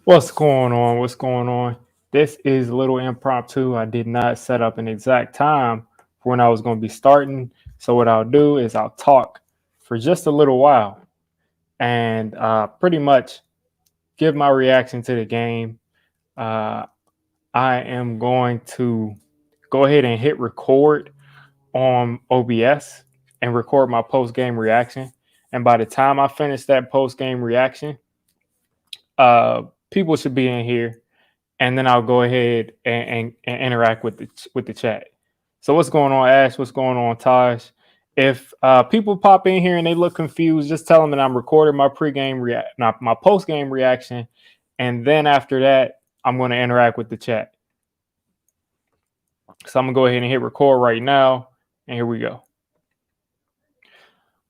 What's going on? What's going on? This is a little impromptu. I did not set up an exact time for when I was going to be starting. So, what I'll do is I'll talk for just a little while and pretty much give my reaction to the game. Uh, I am going to go ahead and hit record on OBS and record my post game reaction. And by the time I finish that post game reaction, uh, people should be in here and then I'll go ahead and interact with the chat. So what's going on, Ash? What's going on, Taj? If people pop in here and they look confused, just tell them that I'm recording my not my post game reaction, and then after that, I'm going to interact with the chat. So I'm gonna go ahead and hit record right now, and here we go.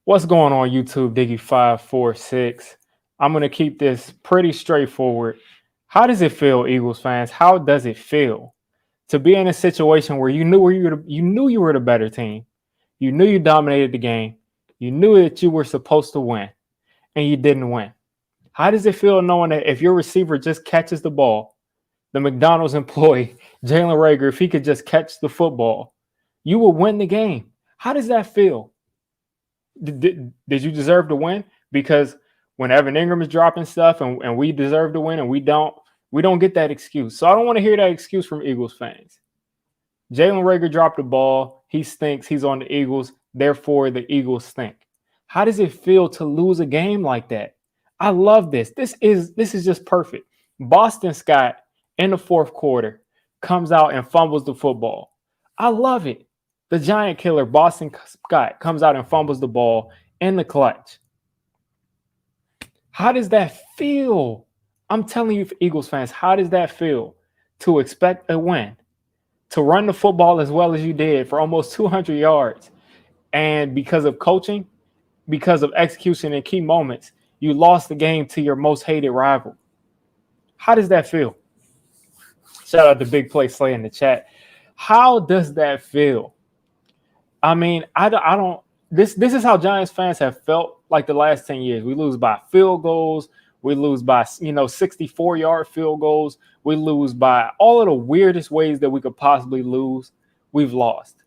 What's going on, YouTube? Diggy546. I'm gonna keep this pretty straightforward. How does it feel, Eagles fans? How does it feel to be in a situation where you knew you were the better team, you knew you dominated the game, you knew that you were supposed to win, and you didn't win? How does it feel knowing that if your receiver just catches the ball, the McDonald's employee Jalen Rager, if he could just catch the football, you will win the game? How does that feel? Did you deserve to win? Because when Evan Ingram is dropping stuff and we deserve to win and we don't get that excuse. So I don't want to hear that excuse from Eagles fans. Jalen Rager dropped the ball. He stinks. He's on the Eagles. Therefore, the Eagles stink. How does it feel to lose a game like that? I love this. This is just perfect. Boston Scott in the fourth quarter comes out and fumbles the football. I love it. The giant killer, Boston Scott, comes out and fumbles the ball in the clutch. How does that feel? I'm telling you, Eagles fans, how does that feel to expect a win, to run the football as well as you did for almost 200 yards, and because of coaching, because of execution in key moments, you lost the game to your most hated rival? How does that feel? Shout out to Big Play Slay in the chat. How does that feel? I mean, I don't. This is how Giants fans have felt like the last 10 years. We lose by field goals. We lose by 64-yard field goals. We lose by all of the weirdest ways that we could possibly lose. We've lost.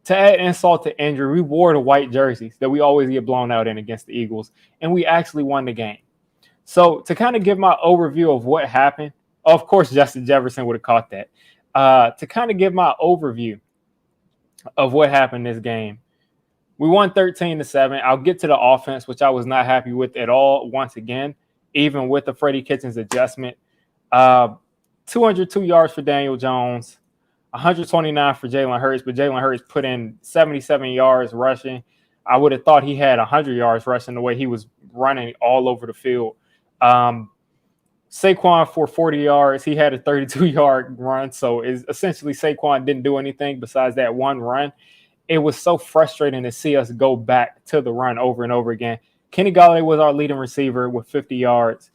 To add insult to injury, we wore the white jerseys that we always get blown out in against the Eagles, and we actually won the game. So to kind of give my overview of what happened, of course, Justin Jefferson would have caught that. To kind of give my overview of what happened this game. We won 13-7. I'll get to the offense, which I was not happy with at all once again, even with the Freddie Kitchens adjustment. 202 yards for Daniel Jones, 129 for Jalen Hurts, but Jalen Hurts put in 77 yards rushing. I would have thought he had 100 yards rushing the way he was running all over the field. Saquon for 40 yards. He had a 32-yard run. So it's essentially Saquon didn't do anything besides that one run. It was so frustrating to see us go back to the run over and over again. Kenny Golladay was our leading receiver with 50 yards.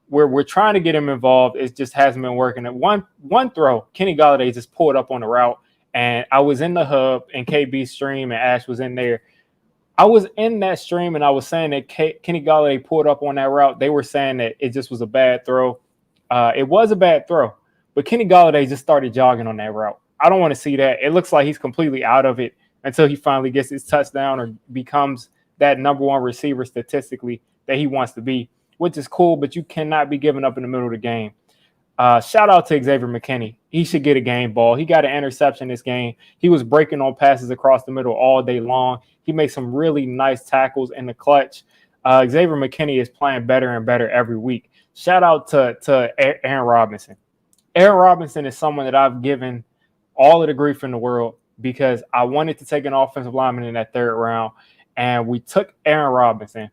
We're trying to get him involved. It just hasn't been working. At one throw, Kenny Golladay just pulled up on the route, and I was in the hub, and KB stream, and Ash was in there. I was in that stream, and I was saying that Kenny Golladay pulled up on that route. They were saying that it just was a bad throw. It was a bad throw, but Kenny Golladay just started jogging on that route. I don't want to see that. It looks like he's completely out of it until he finally gets his touchdown or becomes that number one receiver statistically that he wants to be, which is cool, but you cannot be giving up in the middle of the game. Shout out to Xavier McKinney. He should get a game ball. He got an interception this game. He was breaking on passes across the middle all day long. He made some really nice tackles in the clutch. Xavier McKinney is playing better and better every week. Shout out to Aaron Robinson. Aaron Robinson is someone that I've given all of the grief in the world because I wanted to take an offensive lineman in that third round, and we took Aaron Robinson.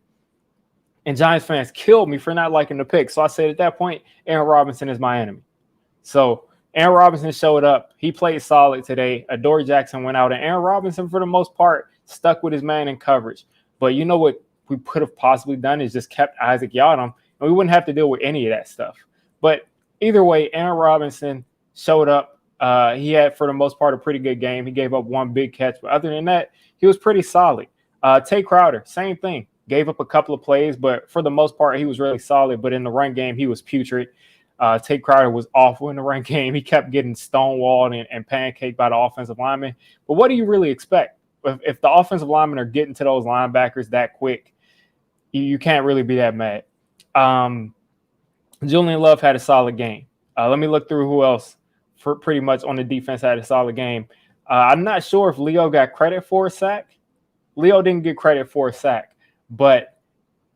And Giants fans killed me for not liking the pick. So I said at that point, Aaron Robinson is my enemy. So Aaron Robinson showed up. He played solid today. Adoree Jackson went out. And Aaron Robinson, for the most part, stuck with his man in coverage. But you know what we could have possibly done is just kept Isaac Yiadom, and we wouldn't have to deal with any of that stuff. But either way, Aaron Robinson showed up. He had, for the most part, a pretty good game. He gave up one big catch. But other than that, he was pretty solid. Tay Crowder, same thing. gave up a couple of plays, but for the most part, he was really solid. But in the run game, he was putrid. Tate Crowder was awful in the run game. He kept getting stonewalled and pancaked by the offensive linemen. But what do you really expect? If the offensive linemen are getting to those linebackers that quick, you can't really be that mad. Julian Love had a solid game. Let me look through who else for pretty much on the defense had a solid game. I'm not sure if Leo got credit for a sack. Leo didn't get credit for a sack, but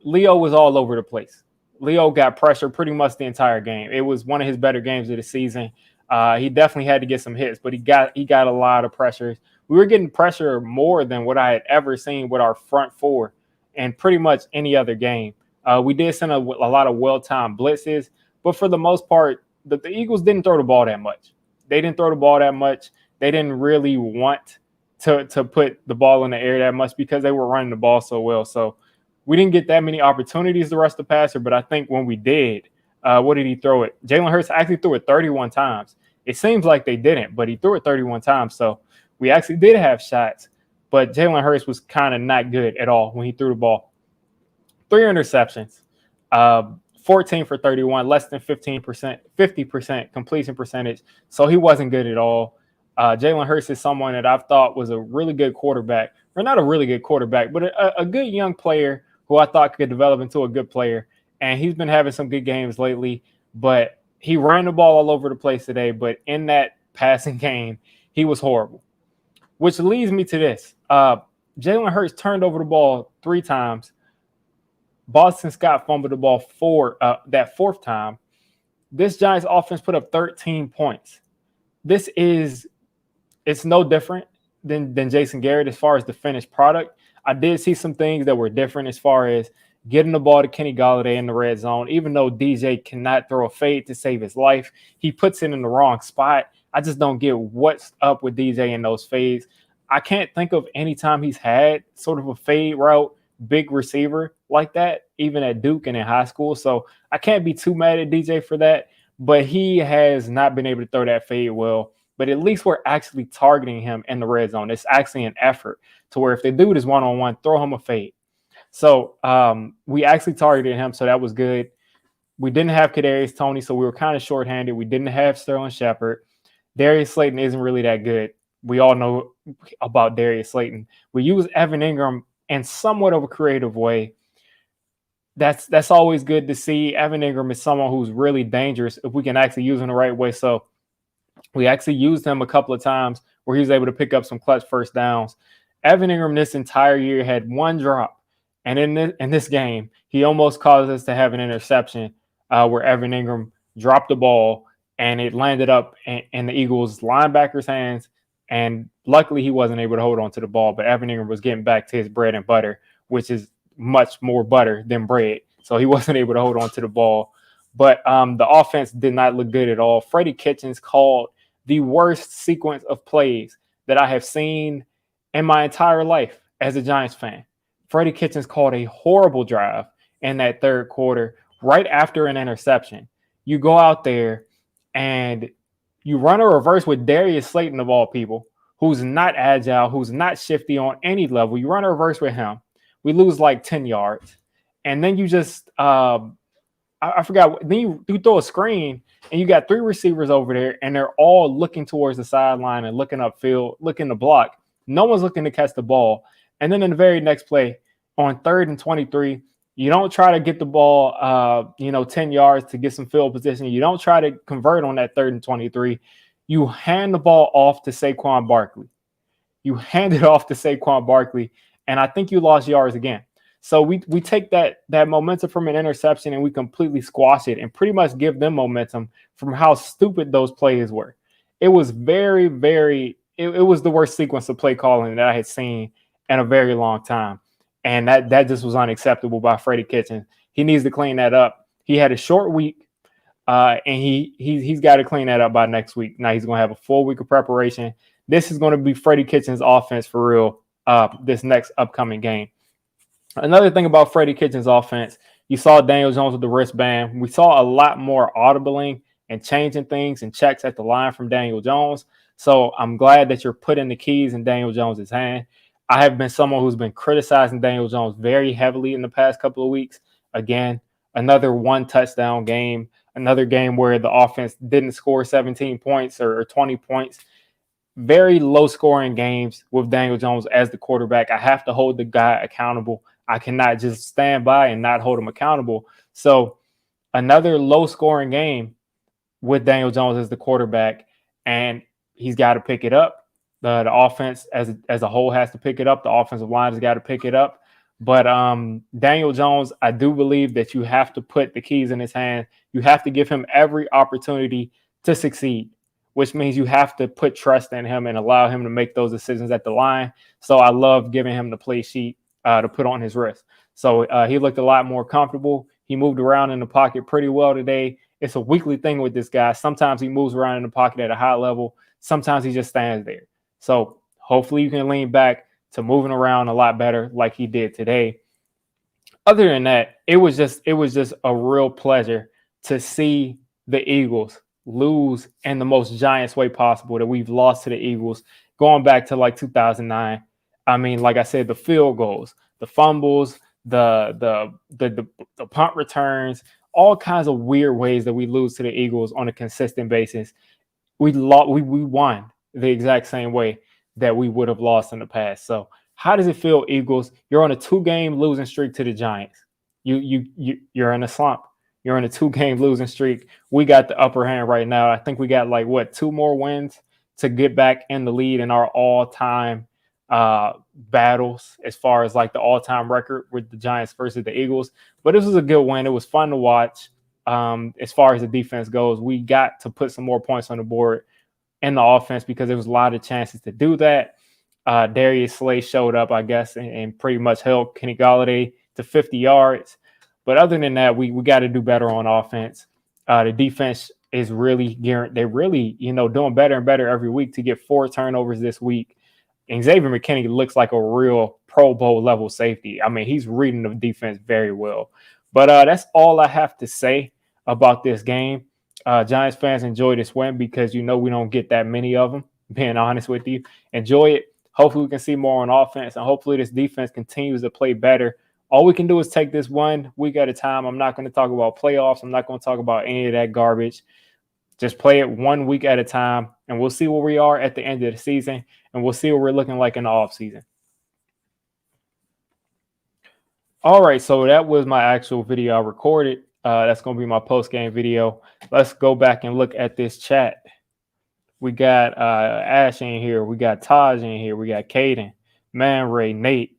Leo was all over the place. Leo got pressure pretty much the entire game. It was one of his better games of the season. He definitely had to get some hits, but he got a lot of pressures. We were getting pressure more than what I had ever seen with our front four in pretty much any other game. We did send a lot of well-timed blitzes, but for the most part, the Eagles didn't throw the ball that much. They didn't throw the ball that much. They didn't really want to put the ball in the air that much because they were running the ball so well. So we didn't get that many opportunities to rush the passer, but I think when we did, what did he throw it? Jalen Hurts actually threw it 31 times. It seems like they didn't, but he threw it 31 times. So we actually did have shots, but Jalen Hurts was kind of not good at all when he threw the ball. 3 interceptions, 14 for 31, less than 15%, 50% completion percentage. So he wasn't good at all. Jalen Hurts is someone that I've thought was a really good quarterback, or not a really good quarterback, but a good young player who I thought could develop into a good player. And he's been having some good games lately, but he ran the ball all over the place today. But in that passing game, he was horrible, which leads me to this. Jalen Hurts turned over the ball 3 times. Boston Scott fumbled the ball that 4th time. This Giants offense put up 13 points. It's no different than Jason Garrett as far as the finished product. I did see some things that were different as far as getting the ball to Kenny Golladay in the red zone. Even though DJ cannot throw a fade to save his life, he puts it in the wrong spot. I just don't get what's up with DJ in those fades. I can't think of any time he's had sort of a fade route, big receiver like that, even at Duke and in high school. So I can't be too mad at DJ for that, but he has not been able to throw that fade well. But at least we're actually targeting him in the red zone. It's actually an effort to where if the dude is one-on-one, throw him a fade. So we actually targeted him, so that was good. We didn't have Kadarius Toney, so we were kind of shorthanded. We didn't have Sterling Shepard. Darius Slayton isn't really that good. We all know about Darius Slayton. We use Evan Ingram in somewhat of a creative way. That's always good to see. Evan Ingram is someone who's really dangerous if we can actually use him the right way. So we actually used him a couple of times where he was able to pick up some clutch first downs. Evan Ingram this entire year had 1 drop. And in this game, he almost caused us to have an interception where Evan Ingram dropped the ball and it landed up in the Eagles' linebackers' hands. And luckily, he wasn't able to hold on to the ball. But Evan Ingram was getting back to his bread and butter, which is much more butter than bread. So he wasn't able to hold on to the ball. But the offense did not look good at all. Freddie Kitchens called the worst sequence of plays that I have seen in my entire life as a Giants fan. Freddie Kitchens called a horrible drive in that 3rd quarter right after an interception. You go out there and you run a reverse with Darius Slayton of all people, who's not agile, who's not shifty on any level. You run a reverse with him. We lose like 10 yards. And then you just I forgot. Then you throw a screen and you got 3 receivers over there and they're all looking towards the sideline and looking upfield, looking to block. No one's looking to catch the ball. And then in the very next play on 3rd and 23, you don't try to get the ball, 10 yards to get some field position. You don't try to convert on that 3rd and 23. You hand the ball off to Saquon Barkley. You hand it off to Saquon Barkley, and I think you lost yards again. So we take that momentum from an interception and we completely squash it and pretty much give them momentum from how stupid those plays were. It was very, very – it was the worst sequence of play calling that I had seen in a very long time. And that just was unacceptable by Freddie Kitchens. He needs to clean that up. He had a short week, and he's got to clean that up by next week. Now he's going to have a full week of preparation. This is going to be Freddie Kitchens' offense for real this next upcoming game. Another thing about Freddie Kitchens' offense, you saw Daniel Jones with the wristband. We saw a lot more audibling and changing things and checks at the line from Daniel Jones. So I'm glad that you're putting the keys in Daniel Jones' hand. I have been someone who's been criticizing Daniel Jones very heavily in the past couple of weeks. Again, another one touchdown game, another game where the offense didn't score 17 points or 20 points. Very low scoring games with Daniel Jones as the quarterback. I have to hold the guy accountable. I cannot just stand by and not hold him accountable. So another low scoring game with Daniel Jones as the quarterback, and he's got to pick it up. The offense as a whole has to pick it up. The offensive line has got to pick it up. But Daniel Jones, I do believe that you have to put the keys in his hand. You have to give him every opportunity to succeed, which means you have to put trust in him and allow him to make those decisions at the line. So I love giving him the play sheet to put on his wrist. So he looked a lot more comfortable. He moved around in the pocket pretty well today. It's a weekly thing with this guy. Sometimes he moves around in the pocket at a high level. Sometimes he just stands there. So hopefully you can lean back to moving around a lot better like he did today. Other than that, it was just a real pleasure to see the Eagles lose in the most Giants way possible that we've lost to the Eagles going back to like 2009. I mean, like I said, the field goals, the fumbles, the punt returns, all kinds of weird ways that we lose to the Eagles on a consistent basis. We won the exact same way that we would have lost in the past. So how does it feel, Eagles? You're on a 2-game losing streak to the Giants. You're in a slump. You're in a 2-game losing streak. We got the upper hand right now. I think we got 2 more wins to get back in the lead in our all-time battles as far as the all-time record with the Giants versus the Eagles. But this was a good win. It was fun to watch. As far as the defense goes, we got to put some more points on the board in the offense because there was a lot of chances to do that. Darius Slay showed up, I guess, and pretty much held Kenny Golladay to 50 yards. But other than that, we got to do better on offense. The defense is really they're really doing better and better every week to get 4 turnovers this week. And Xavier McKinney looks like a real Pro Bowl level safety. I mean, he's reading the defense very well. But that's all I have to say about this game. Giants fans, enjoy this win because we don't get that many of them, being honest with you. Enjoy it. Hopefully we can see more on offense, and hopefully this defense continues to play better. All we can do is take this 1 week at a time. I'm not going to talk about playoffs. I'm not going to talk about any of that garbage. Just play it 1 week at a time, and we'll see where we are at the end of the season, and we'll see what we're looking like in the offseason. All right, so that was my actual video I recorded. That's going to be my post-game video. Let's go back and look at this chat. We got Ash in here. We got Taj in here. We got Caden, Man Ray, Nate.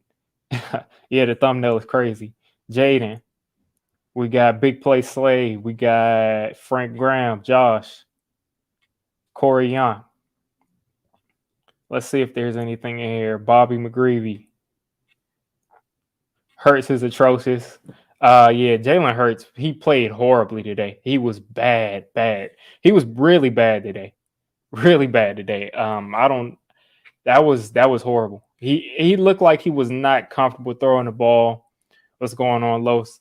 Yeah, the thumbnail is crazy. Jaden. We got Big Play Slade. We got Frank Graham, Josh, Corey Young. Let's see if there's anything in here. Bobby McGreevy. Hurts is atrocious. Yeah, Jalen Hurts, he played horribly today. He was bad. He was really bad today. Really bad today. That was horrible. He looked like he was not comfortable throwing the ball. What's going on, Los?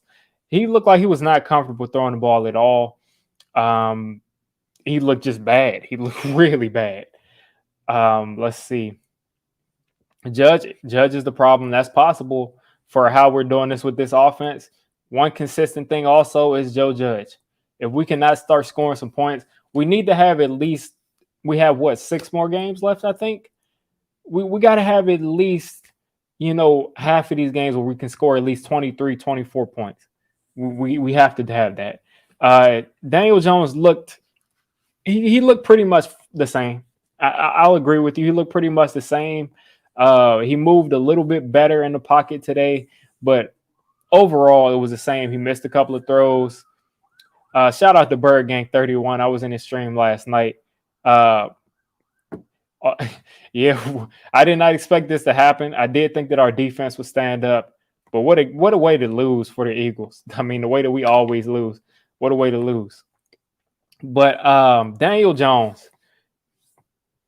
He looked like he was not comfortable throwing the ball at all. He looked just bad. He looked really bad. Let's see. Judge is the problem. That's possible for how we're doing this with this offense. One consistent thing also is Joe Judge. If we cannot start scoring some points, we need to have at least, we have 6 more games left, I think. We got to have at least, half of these games where we can score at least 23, 24 points. We have to have that. Daniel Jones looked pretty much the same. I'll agree with you. He looked pretty much the same. He moved a little bit better in the pocket today, but overall it was the same. He missed a couple of throws. Shout out to Bird Gang 31. I was in his stream last night. Yeah, I did not expect this to happen. I did think that our defense would stand up, but what a way to lose for the Eagles. I mean, the way that we always lose. What a way to lose. But Daniel Jones,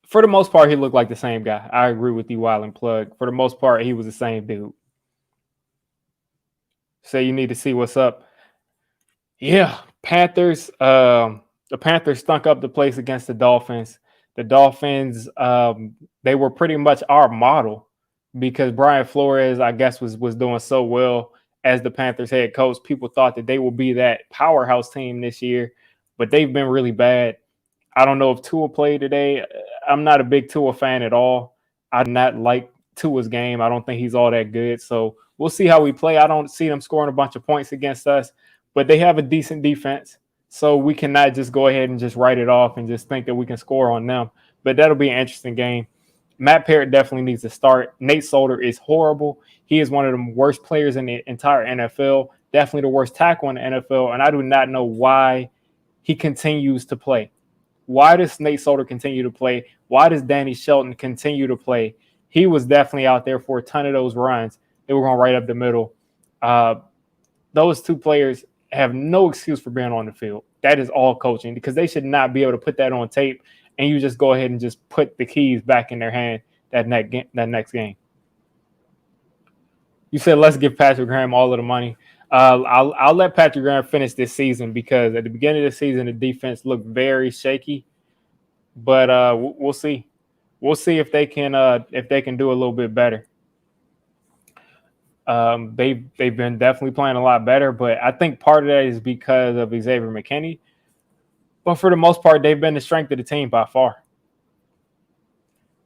for the most part, he looked like the same guy. I agree with you, Wild and Plug. For the most part, he was the same dude. So you need to see what's up. Yeah, Panthers. The Panthers stunk up the place against the Dolphins. The Dolphins, they were pretty much our model because Brian Flores, I guess, was doing so well as the Panthers head coach. People thought that they would be that powerhouse team this year, but they've been really bad. I don't know if Tua played today. I'm not a big Tua fan at all. I do not like Tua's game. I don't think he's all that good. So we'll see how we play. I don't see them scoring a bunch of points against us, but they have a decent defense. So we cannot just go ahead and just write it off and just think that we can score on them. But that'll be an interesting game. Matt Parrott definitely needs to start. Nate Solder is horrible. He is one of the worst players in the entire NFL, definitely the worst tackle in the NFL, and I do not know why he continues to play. Why does Nate Solder continue to play? Why does Danny Shelton continue to play? He was definitely out there for a ton of those runs. They were going right up the middle. Those two players have no excuse for being on the field. That is all coaching because they should not be able to put that on tape and you just go ahead and just put the keys back in their hand that next game. You said let's give Patrick Graham all of the money. I'll let Patrick Graham finish this season because at the beginning of the season the defense looked very shaky, but we'll see. We'll see if they can do a little bit better. They've been definitely playing a lot better, but I think part of that is because of Xavier McKinney. But for the most part, they've been the strength of the team by far.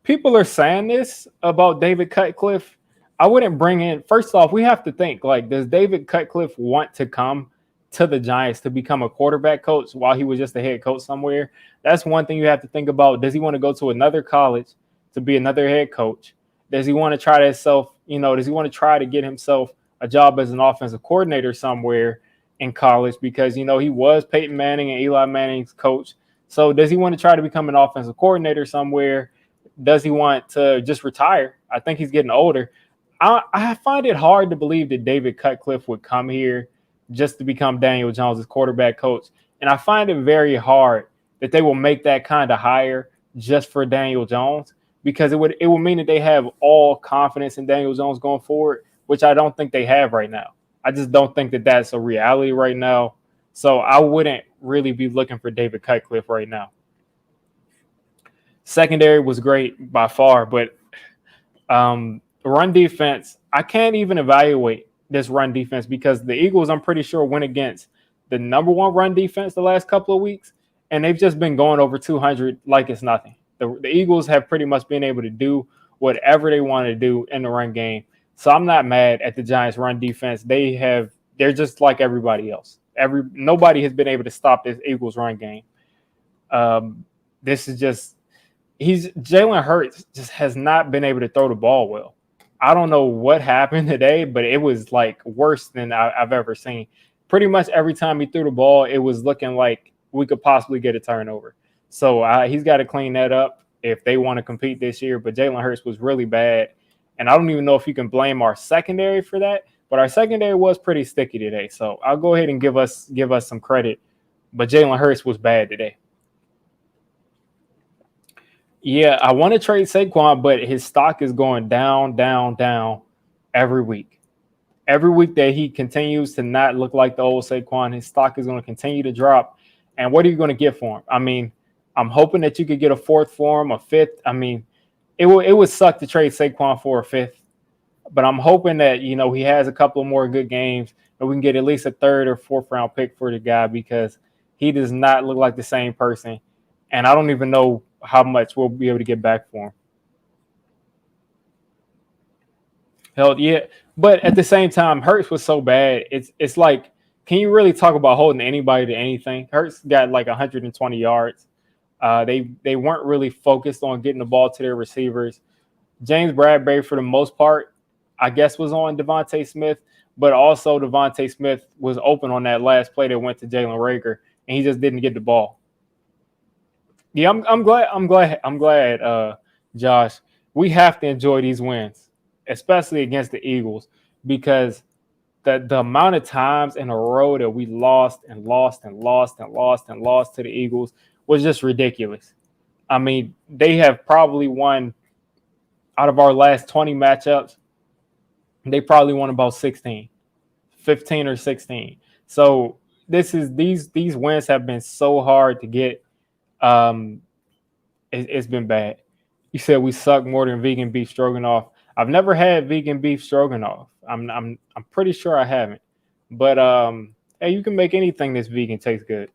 People are saying this about David Cutcliffe. I wouldn't bring in. First off, we have to think like, does David Cutcliffe want to come to the Giants to become a quarterback coach while he was just a head coach somewhere? That's one thing you have to think about. Does he want to go to another college to be another head coach? Does he want to try himself? Does he want to try to get himself a job as an offensive coordinator somewhere in college? Because, he was Peyton Manning and Eli Manning's coach. So does he want to try to become an offensive coordinator somewhere? Does he want to just retire? I think he's getting older. I find it hard to believe that David Cutcliffe would come here just to become Daniel Jones' quarterback coach. And I find it very hard that they will make that kind of hire just for Daniel Jones, because it would mean that they have all confidence in Daniel Jones going forward, which I don't think they have right now. I just don't think that that's a reality right now. So I wouldn't really be looking for David Cutcliffe right now. Secondary was great by far, but run defense, I can't even evaluate this run defense because the Eagles, I'm pretty sure, went against the number one run defense the last couple of weeks, and they've just been going over 200 like it's nothing. The Eagles have pretty much been able to do whatever they want to do in the run game. So I'm not mad at the Giants' run defense. They're just like everybody else. Nobody has been able to stop this Eagles run game. This is just Jalen Hurts just has not been able to throw the ball well. I don't know what happened today, but it was like worse than I've ever seen. Pretty much every time he threw the ball, it was looking like we could possibly get a turnover. So he's got to clean that up if they want to compete this year. But Jalen Hurts was really bad. And I don't even know if you can blame our secondary for that. But our secondary was pretty sticky today. So I'll go ahead and give us some credit. But Jalen Hurts was bad today. Yeah, I want to trade Saquon, but his stock is going down, down, down every week. Every week that he continues to not look like the old Saquon, his stock is going to continue to drop. And what are you going to get for him? I mean, I'm hoping that you could get a fourth for him, a fifth. I mean, it would suck to trade Saquon for a fifth, but I'm hoping that, he has a couple of more good games and we can get at least a third or fourth round pick for the guy because he does not look like the same person. And I don't even know how much we'll be able to get back for him. Hell yeah. But at the same time, Hurts was so bad. It's like, can you really talk about holding anybody to anything? Hurts got like 120 yards. They weren't really focused on getting the ball to their receivers. James Bradbury, for the most part, I guess was on Devontae Smith, but also Devontae Smith was open on that last play that went to Jalen Reagor, and he just didn't get the ball. Yeah, I'm glad, Josh. We have to enjoy these wins, especially against the Eagles, because the amount of times in a row that we lost to the Eagles was just ridiculous. I mean, they have probably won out of our last 20 matchups. They probably won about 16, 15 or 16. So these wins have been so hard to get. It's been bad. You said we suck more than vegan beef stroganoff. I've never had vegan beef stroganoff. I'm pretty sure I haven't. But hey, you can make anything that's vegan taste good.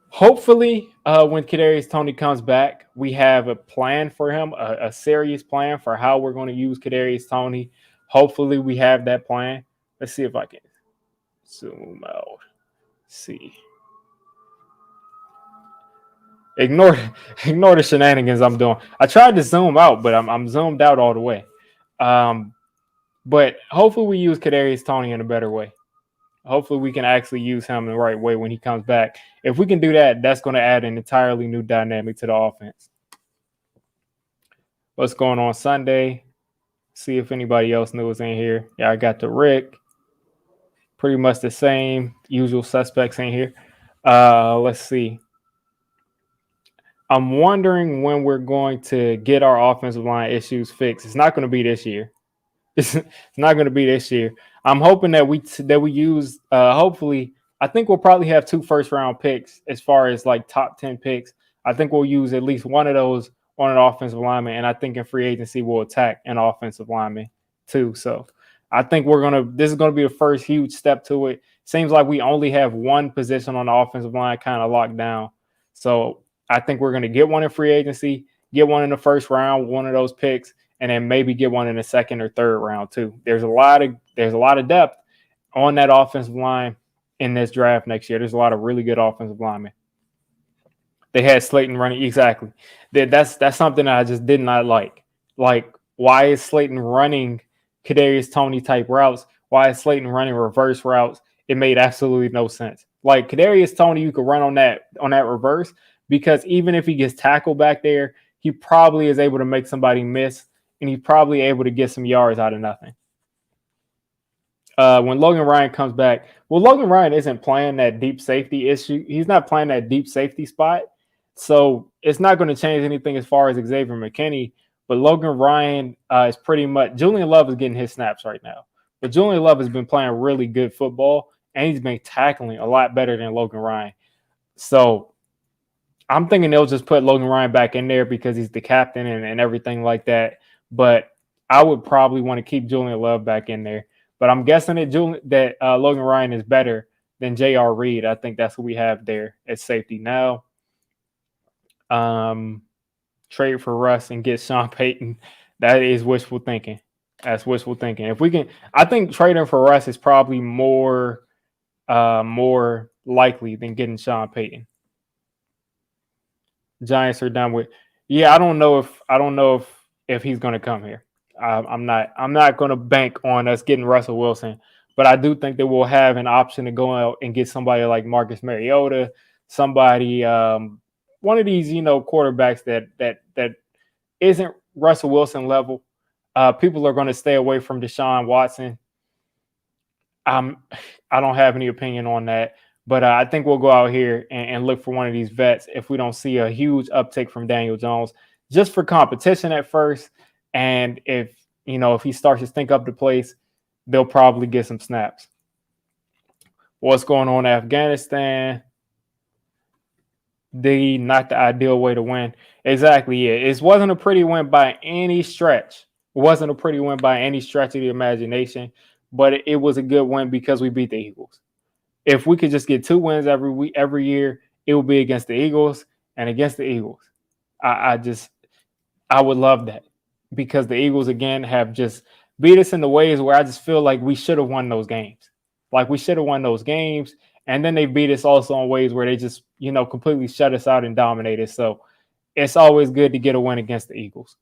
Hopefully, when Kadarius Tony comes back, we have a plan for him, a serious plan for how we're going to use Kadarius Tony. Hopefully, we have that plan. Let's see if I can zoom out. See, ignore ignore the shenanigans I'm doing. I tried to zoom out, but I'm zoomed out all the way. Um, but hopefully, we use Kadarius Tony in a better way. Hopefully, we can actually use him in the right way when he comes back. If we can do that, that's going to add an entirely new dynamic to the offense. What's going on Sunday? See if anybody else knew was in here. Yeah, I got the Rick. Pretty much the same usual suspects in here. Let's see. I'm wondering when we're going to get our offensive line issues fixed. It's not going to be this year. It's not going to be this year. I'm hoping that we use. Hopefully, I think we'll probably have 2 first-round picks as far as like top 10 picks. I think we'll use at least one of those on an offensive lineman, and I think in free agency we'll attack an offensive lineman too. So I think this is gonna be the first huge step to it. Seems like we only have one position on the offensive line kind of locked down. So I think we're gonna get one in free agency, get one in the first round, one of those picks, and then maybe get one in the second or third round too. There's a lot of depth on that offensive line in this draft next year. There's a lot of really good offensive linemen. They had Slayton running exactly. That's something that I just did not like. Like, why is Slayton running Kadarius Tony type routes? Why is Slayton running reverse routes? It made absolutely no sense. Like Kadarius Tony, you could run on that reverse because even if he gets tackled back there, he probably is able to make somebody miss, and he's probably able to get some yards out of nothing. When Logan Ryan comes back, well, Logan Ryan isn't playing that deep safety issue. He's not playing that deep safety spot. So it's not going to change anything as far as Xavier McKinney. But Logan Ryan is pretty much – Julian Love is getting his snaps right now. But Julian Love has been playing really good football, and he's been tackling a lot better than Logan Ryan. So I'm thinking they'll just put Logan Ryan back in there because he's the captain and everything like that. But I would probably want to keep Julian Love back in there. But I'm guessing that Logan Ryan is better than J.R. Reed. I think that's what we have there at safety now. Trade for Russ and get Sean Payton. That is wishful thinking. That's wishful thinking. If we can, I think trading for Russ is probably more likely than getting Sean Payton. Giants are done with. Yeah, I don't know if he's going to come here. I'm not going to bank on us getting Russell Wilson, but I do think that we'll have an option to go out and get somebody like Marcus Mariota, somebody, one of these, quarterbacks that isn't Russell Wilson level. People are going to stay away from Deshaun Watson. I don't have any opinion on that, but I think we'll go out here and look for one of these vets if we don't see a huge uptick from Daniel Jones, just for competition at first. And if he starts to stink up the place, they'll probably get some snaps. What's going on in Afghanistan? Not the ideal way to win. Exactly. Yeah. It wasn't a pretty win by any stretch. It wasn't a pretty win by any stretch of the imagination, but it was a good win because we beat the Eagles. If we could just get 2 wins every year, it would be against the Eagles and against the Eagles. I would love that because the Eagles, again, have just beat us in the ways where I just feel like we should have won those games. Like we should have won those games. And then they beat us also in ways where they just, completely shut us out and dominated. So it's always good to get a win against the Eagles.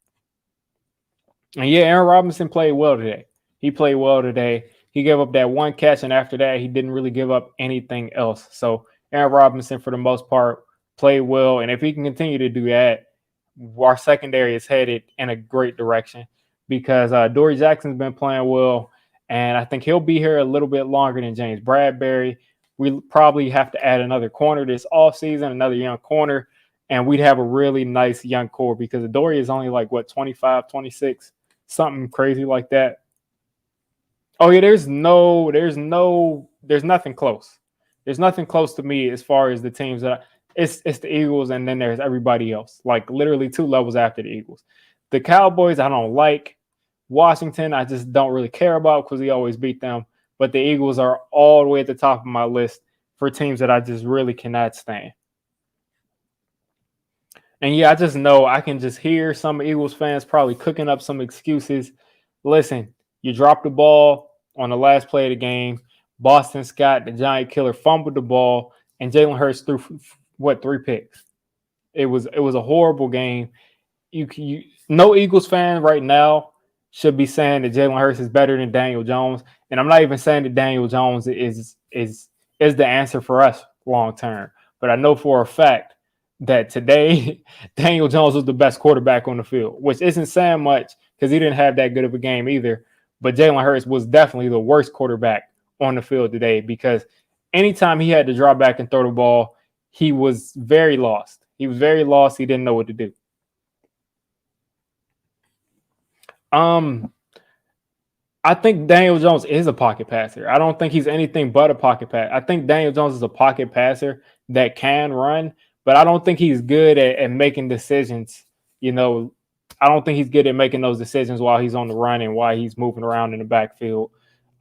And yeah, Aaron Robinson played well today. He played well today. He gave up that 1 catch, and after that, he didn't really give up anything else. So Aaron Robinson, for the most part, played well. And if he can continue to do that, our secondary is headed in a great direction because Dory Jackson's been playing well, and I think he'll be here a little bit longer than James Bradbury. We probably have to add another corner this offseason, another young corner, and we'd have a really nice young core because Dory is only 25, 26, something crazy like that. Oh yeah, there's nothing close. There's nothing close to me as far as the teams that it's the Eagles, and then there's everybody else, like literally 2 levels after the Eagles. The Cowboys, I don't like. Washington, I just don't really care about because we always beat them. But the Eagles are all the way at the top of my list for teams that I just really cannot stand. And yeah, I just know I can just hear some Eagles fans probably cooking up some excuses. Listen, you dropped the ball on the last play of the game. Boston Scott, the giant killer, fumbled the ball, and Jalen Hurts threw what 3 picks. It was a horrible game. You no Eagles fan right now should be saying that Jalen Hurts is better than Daniel Jones, and I'm not even saying that Daniel Jones is the answer for us long term. But I know for a fact that today Daniel Jones was the best quarterback on the field, which isn't saying much because he didn't have that good of a game either. But Jalen Hurts was definitely the worst quarterback on the field today because anytime he had to drop back and throw the ball, he was very lost. He was very lost. He didn't know what to do. I think Daniel Jones is a pocket passer. I don't think he's anything but a pocket pass. I think Daniel Jones is a pocket passer that can run, but I don't think he's good at making decisions. You know, I don't think he's good at making those decisions while he's on the run and while he's moving around in the backfield.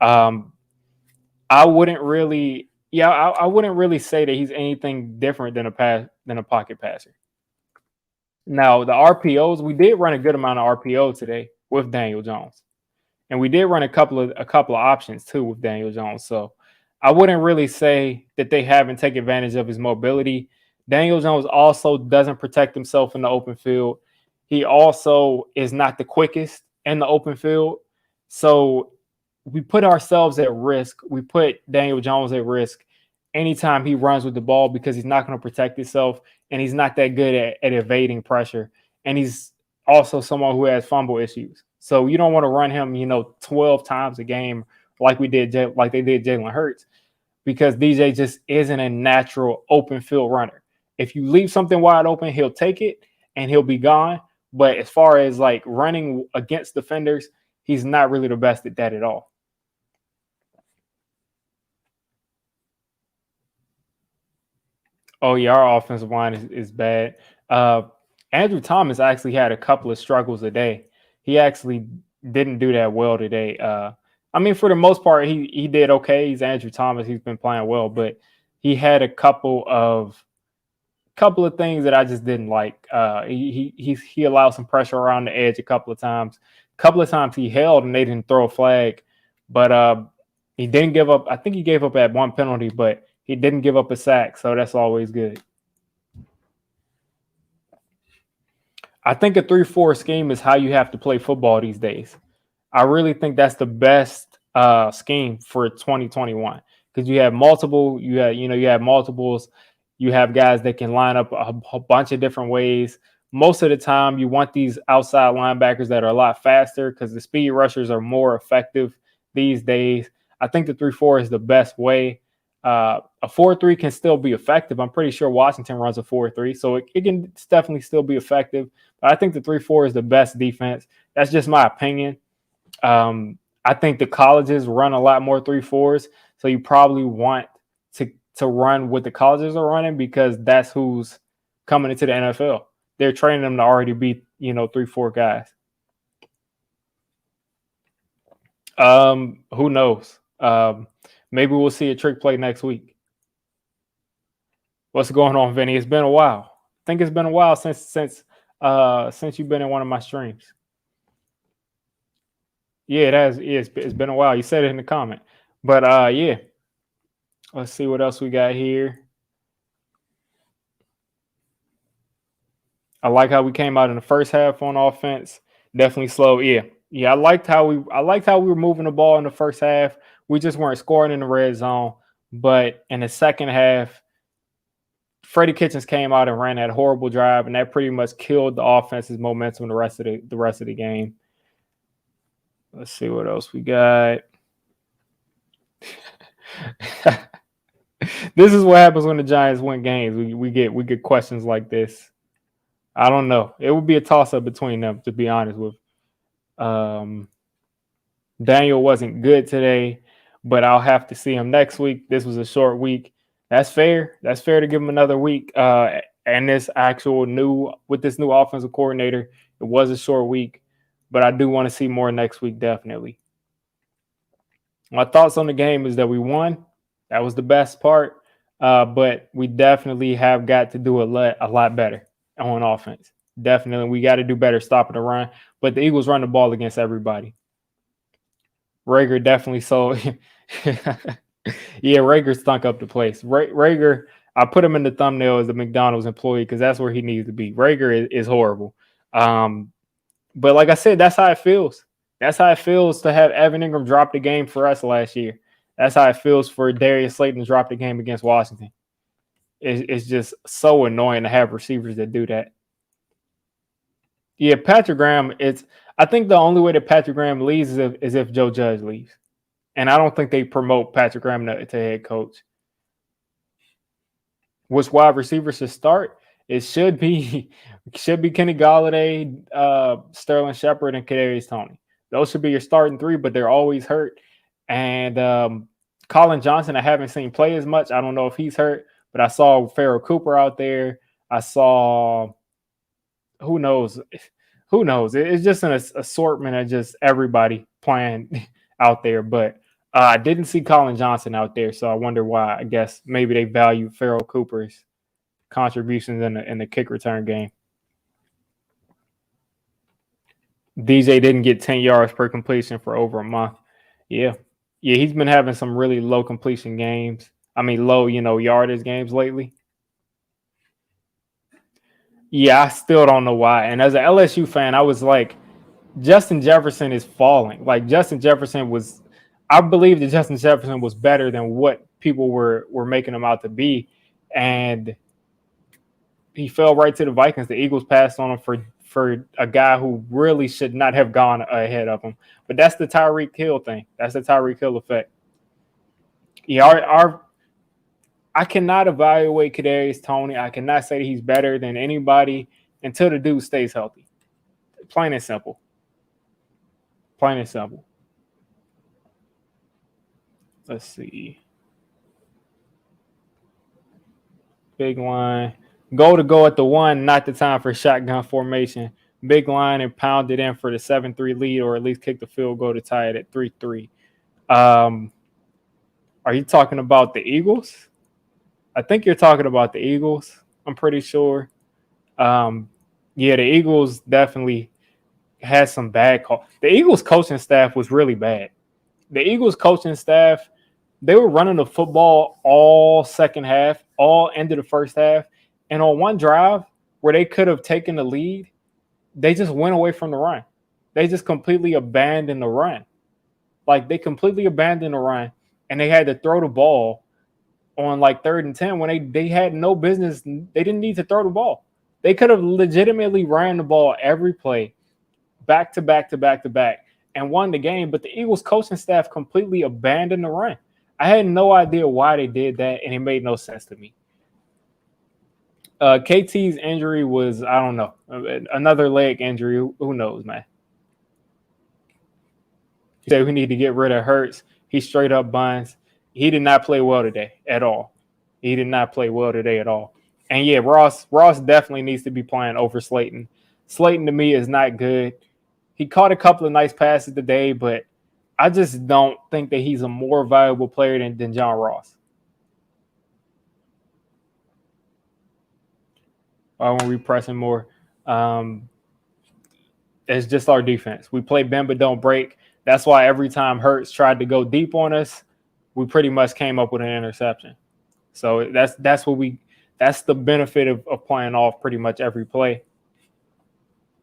Um, I wouldn't really, yeah, I wouldn't really say that he's anything different than a pocket passer. Now the RPOs, we did run a good amount of RPO today with Daniel Jones. And we did run a couple of options too with Daniel Jones. So I wouldn't really say that they haven't taken advantage of his mobility. Daniel Jones also doesn't protect himself in the open field. He also is not the quickest in the open field. So we put ourselves at risk. We put Daniel Jones at risk anytime he runs with the ball because he's not going to protect himself and he's not that good at evading pressure. And he's also someone who has fumble issues. So you don't want to run him, 12 times a game like like they did Jalen Hurts, because DJ just isn't a natural open field runner. If you leave something wide open, he'll take it and he'll be gone. But as far as like running against defenders, he's not really the best at that at all. Oh yeah, our offensive line is bad. Uh, Andrew Thomas actually had a couple of struggles today. He actually didn't do that well today. I mean, for the most part, he did okay. He's Andrew Thomas. He's been playing well, but he had a couple of things that I just didn't like. He allowed some pressure around the edge a couple of times. A couple of times he held and they didn't throw a flag, but he didn't give up. I think he gave up at one penalty, but he didn't give up a sack, so that's always good. I think a 3-4 scheme is how you have to play football these days. I really think that's the best scheme for 2021 because you have multiples. You have guys that can line up a bunch of different ways. Most of the time, you want these outside linebackers that are a lot faster because the speed rushers are more effective these days. I think the 3-4 is the best way. A 4-3 can still be effective. I'm pretty sure Washington runs a 4-3, so it can definitely still be effective. But I think the 3-4 is the best defense. That's just my opinion. I think the colleges run a lot more 3-4s, so you probably want to run what the colleges are running because that's who's coming into the NFL. They're training them to already be 3-4 guys. Who knows? Maybe we'll see a trick play next week. What's going on, Vinny? It's been a while. I think it's been a while since you've been in one of my streams. Yeah, it has. It's been a while. You said it in the comment, but yeah. Let's see what else we got here. I like how we came out in the first half on offense. Definitely slow. Yeah. I liked how we were moving the ball in the first half. We just weren't scoring in the red zone. But in the second half, Freddie Kitchens came out and ran that horrible drive, and that pretty much killed the offense's momentum the rest of the game. Let's see what else we got. This is what happens when the Giants win games. We get questions like this. I don't know. It would be a toss-up between them, to be honest with. Daniel wasn't good today, but I'll have to see him next week. This was a short week. That's fair. That's fair to give him another week. And this new offensive coordinator, It was a short week, but I do want to see more next week, definitely. My thoughts on the game is that we won. That was the best part. But we definitely have got to do a lot better on offense. Definitely, we got to do better stopping the run. But the Eagles run the ball against everybody. Rager definitely so. Yeah, Rager stunk up the place. Rager, I put him in the thumbnail as a McDonald's employee because that's where he needs to be. Rager is horrible. But like I said, that's how it feels. That's how it feels to have Evan Ingram drop the game for us last year. That's how it feels for Darius Slayton to drop the game against Washington. It's just so annoying to have receivers that do that. Yeah, Patrick Graham. I think the only way that Patrick Graham leaves is if Joe Judge leaves, and I don't think they promote Patrick Graham to head coach. Which wide receiver should start? It should be Kenny Golladay, Sterling Shepard, and Kadarius Toney. Those should be your starting three, but they're always hurt. And Colin Johnson, I haven't seen play as much. I don't know if he's hurt, but I saw Farrell Cooper out there. I saw who knows. It's just an assortment of just everybody playing out there. But I didn't see Colin Johnson out there, so I wonder why. I guess maybe they value Farrell Cooper's contributions in the kick return game. DJ didn't get 10 yards per completion for over a month. Yeah, he's been having some really low completion games. I mean, low, yardage games lately. Yeah, I still don't know why. And as an LSU fan, I was like, Justin Jefferson is falling. Like I believe that Justin Jefferson was better than what people were making him out to be. And he fell right to the Vikings. The Eagles passed on him for a guy who really should not have gone ahead of him. But that's the Tyreek Hill thing. That's the Tyreek Hill effect. Yeah, I cannot evaluate Kadarius Toney. I cannot say that he's better than anybody until the dude stays healthy. Plain and simple. Plain and simple. Let's see. Big line. Go at the one, not the time for shotgun formation. Big line and pound it in for the 7-3 lead, or at least kick the field goal to tie it at 3-3. Are you talking about the Eagles? I think you're talking about the Eagles. I'm pretty sure. Yeah, the Eagles definitely had some bad calls. The Eagles coaching staff was really bad. The Eagles coaching staff, they were running the football all second half, all end of the first half. And on one drive where they could have taken the lead, they just went away from the run. They just completely abandoned the run. Like, they completely abandoned the run, and they had to throw the ball on like 3rd and 10 when they had no business. They didn't need to throw the ball. They could have legitimately ran the ball every play, back to back to back to back, and won the game. But the Eagles coaching staff completely abandoned the run. I had no idea why they did that, and it made no sense to me. KT's injury was, I don't know, another leg injury. Who knows, man? He said we need to get rid of Hurts. He straight up buns. He did not play well today at all. He did not play well today at all. And yeah, Ross definitely needs to be playing over Slayton. Slayton to me is not good. He caught a couple of nice passes today, but I just don't think that he's a more valuable player than John Ross. I won't be pressing more. It's just our defense. We play bend but don't break. That's why every time Hurts tried to go deep on us, we pretty much came up with an interception. So that's the benefit of playing off pretty much every play.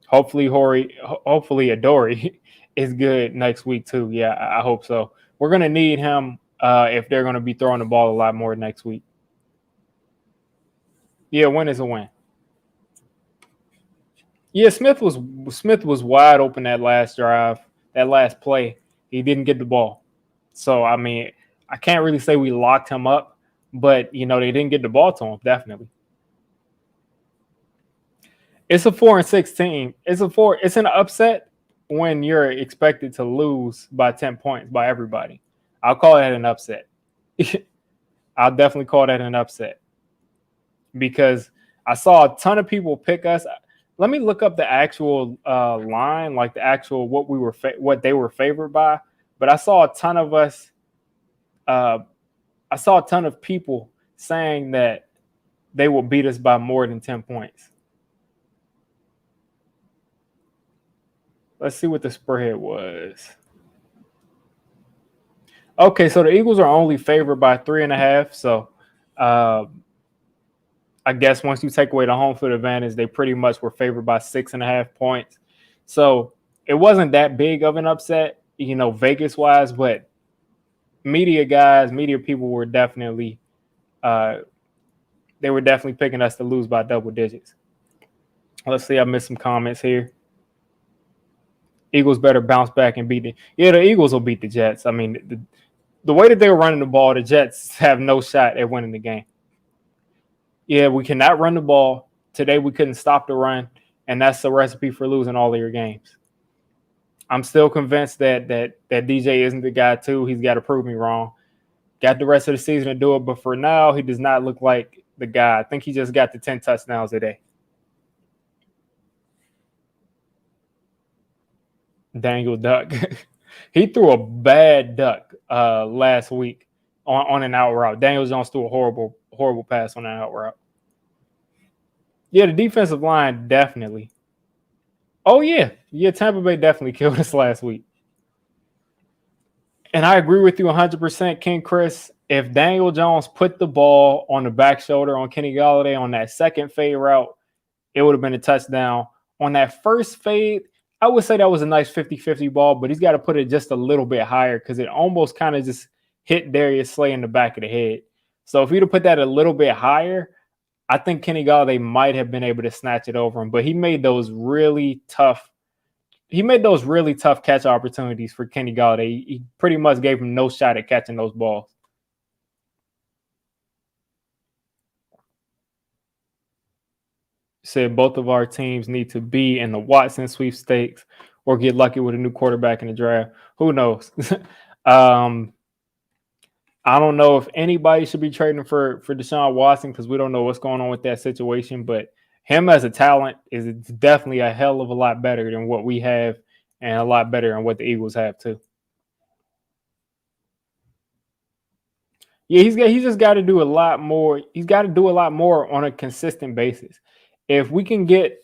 Hopefully Adoree is good next week too. Yeah, I hope so. We're gonna need him if they're gonna be throwing the ball a lot more next week. Yeah, win is a win. Yeah, Smith was wide open that last drive, that last play. He didn't get the ball. So, I mean, I can't really say we locked him up, but, they didn't get the ball to him, definitely. It's a 4-6 team. It's an upset when you're expected to lose by 10 points by everybody. I'll call that an upset. I'll definitely call that an upset because I saw a ton of people pick us. let me look up the actual line, like the actual what they were favored by. But I saw a ton of us. Uh, I saw a ton of people saying that they will beat us by more than 10 points. Let's see what the spread was. Okay, so the Eagles are only favored by 3.5. So uh, I guess once you take away the home field advantage, they pretty much were favored by 6.5 points. So it wasn't that big of an upset, Vegas wise, but media people were definitely uh, they were definitely picking us to lose by double digits. Let's see, I missed some comments here. Eagles better bounce back and beat the Eagles will beat the Jets. I mean, the way that they were running the ball, the Jets have no shot at winning the game. Yeah, we cannot run the ball. Today we couldn't stop the run, and that's the recipe for losing all of your games. I'm still convinced that DJ isn't the guy too. He's got to prove me wrong. Got the rest of the season to do it, but for now, he does not look like the guy. I think he just got the 10 touchdowns today. Daniel Duck. He threw a bad duck last week on an out route. Daniel Jones threw a horrible pass on that out route. Yeah, the defensive line definitely. Oh yeah, Tampa Bay definitely killed us last week. And I agree with you 100%, King Chris. If Daniel Jones put the ball on the back shoulder on Kenny Golladay on that second fade route, it would have been a touchdown. On that first fade, I would say that was a nice 50-50 ball, but he's got to put it just a little bit higher because it almost kind of just hit Darius Slay in the back of the head. So if he'd have put that a little bit higher, I think Kenny Golladay might have been able to snatch it over him. But he made those really tough catch opportunities for Kenny Golladay. He pretty much gave him no shot at catching those balls. Said both of our teams need to be in the Watson sweepstakes or get lucky with a new quarterback in the draft. Who knows? I don't know if anybody should be trading for Deshaun Watson because we don't know what's going on with that situation. But him as a talent is definitely a hell of a lot better than what we have and a lot better than what the Eagles have too. Yeah, he's just got to do a lot more. He's got to do a lot more on a consistent basis. If we can get,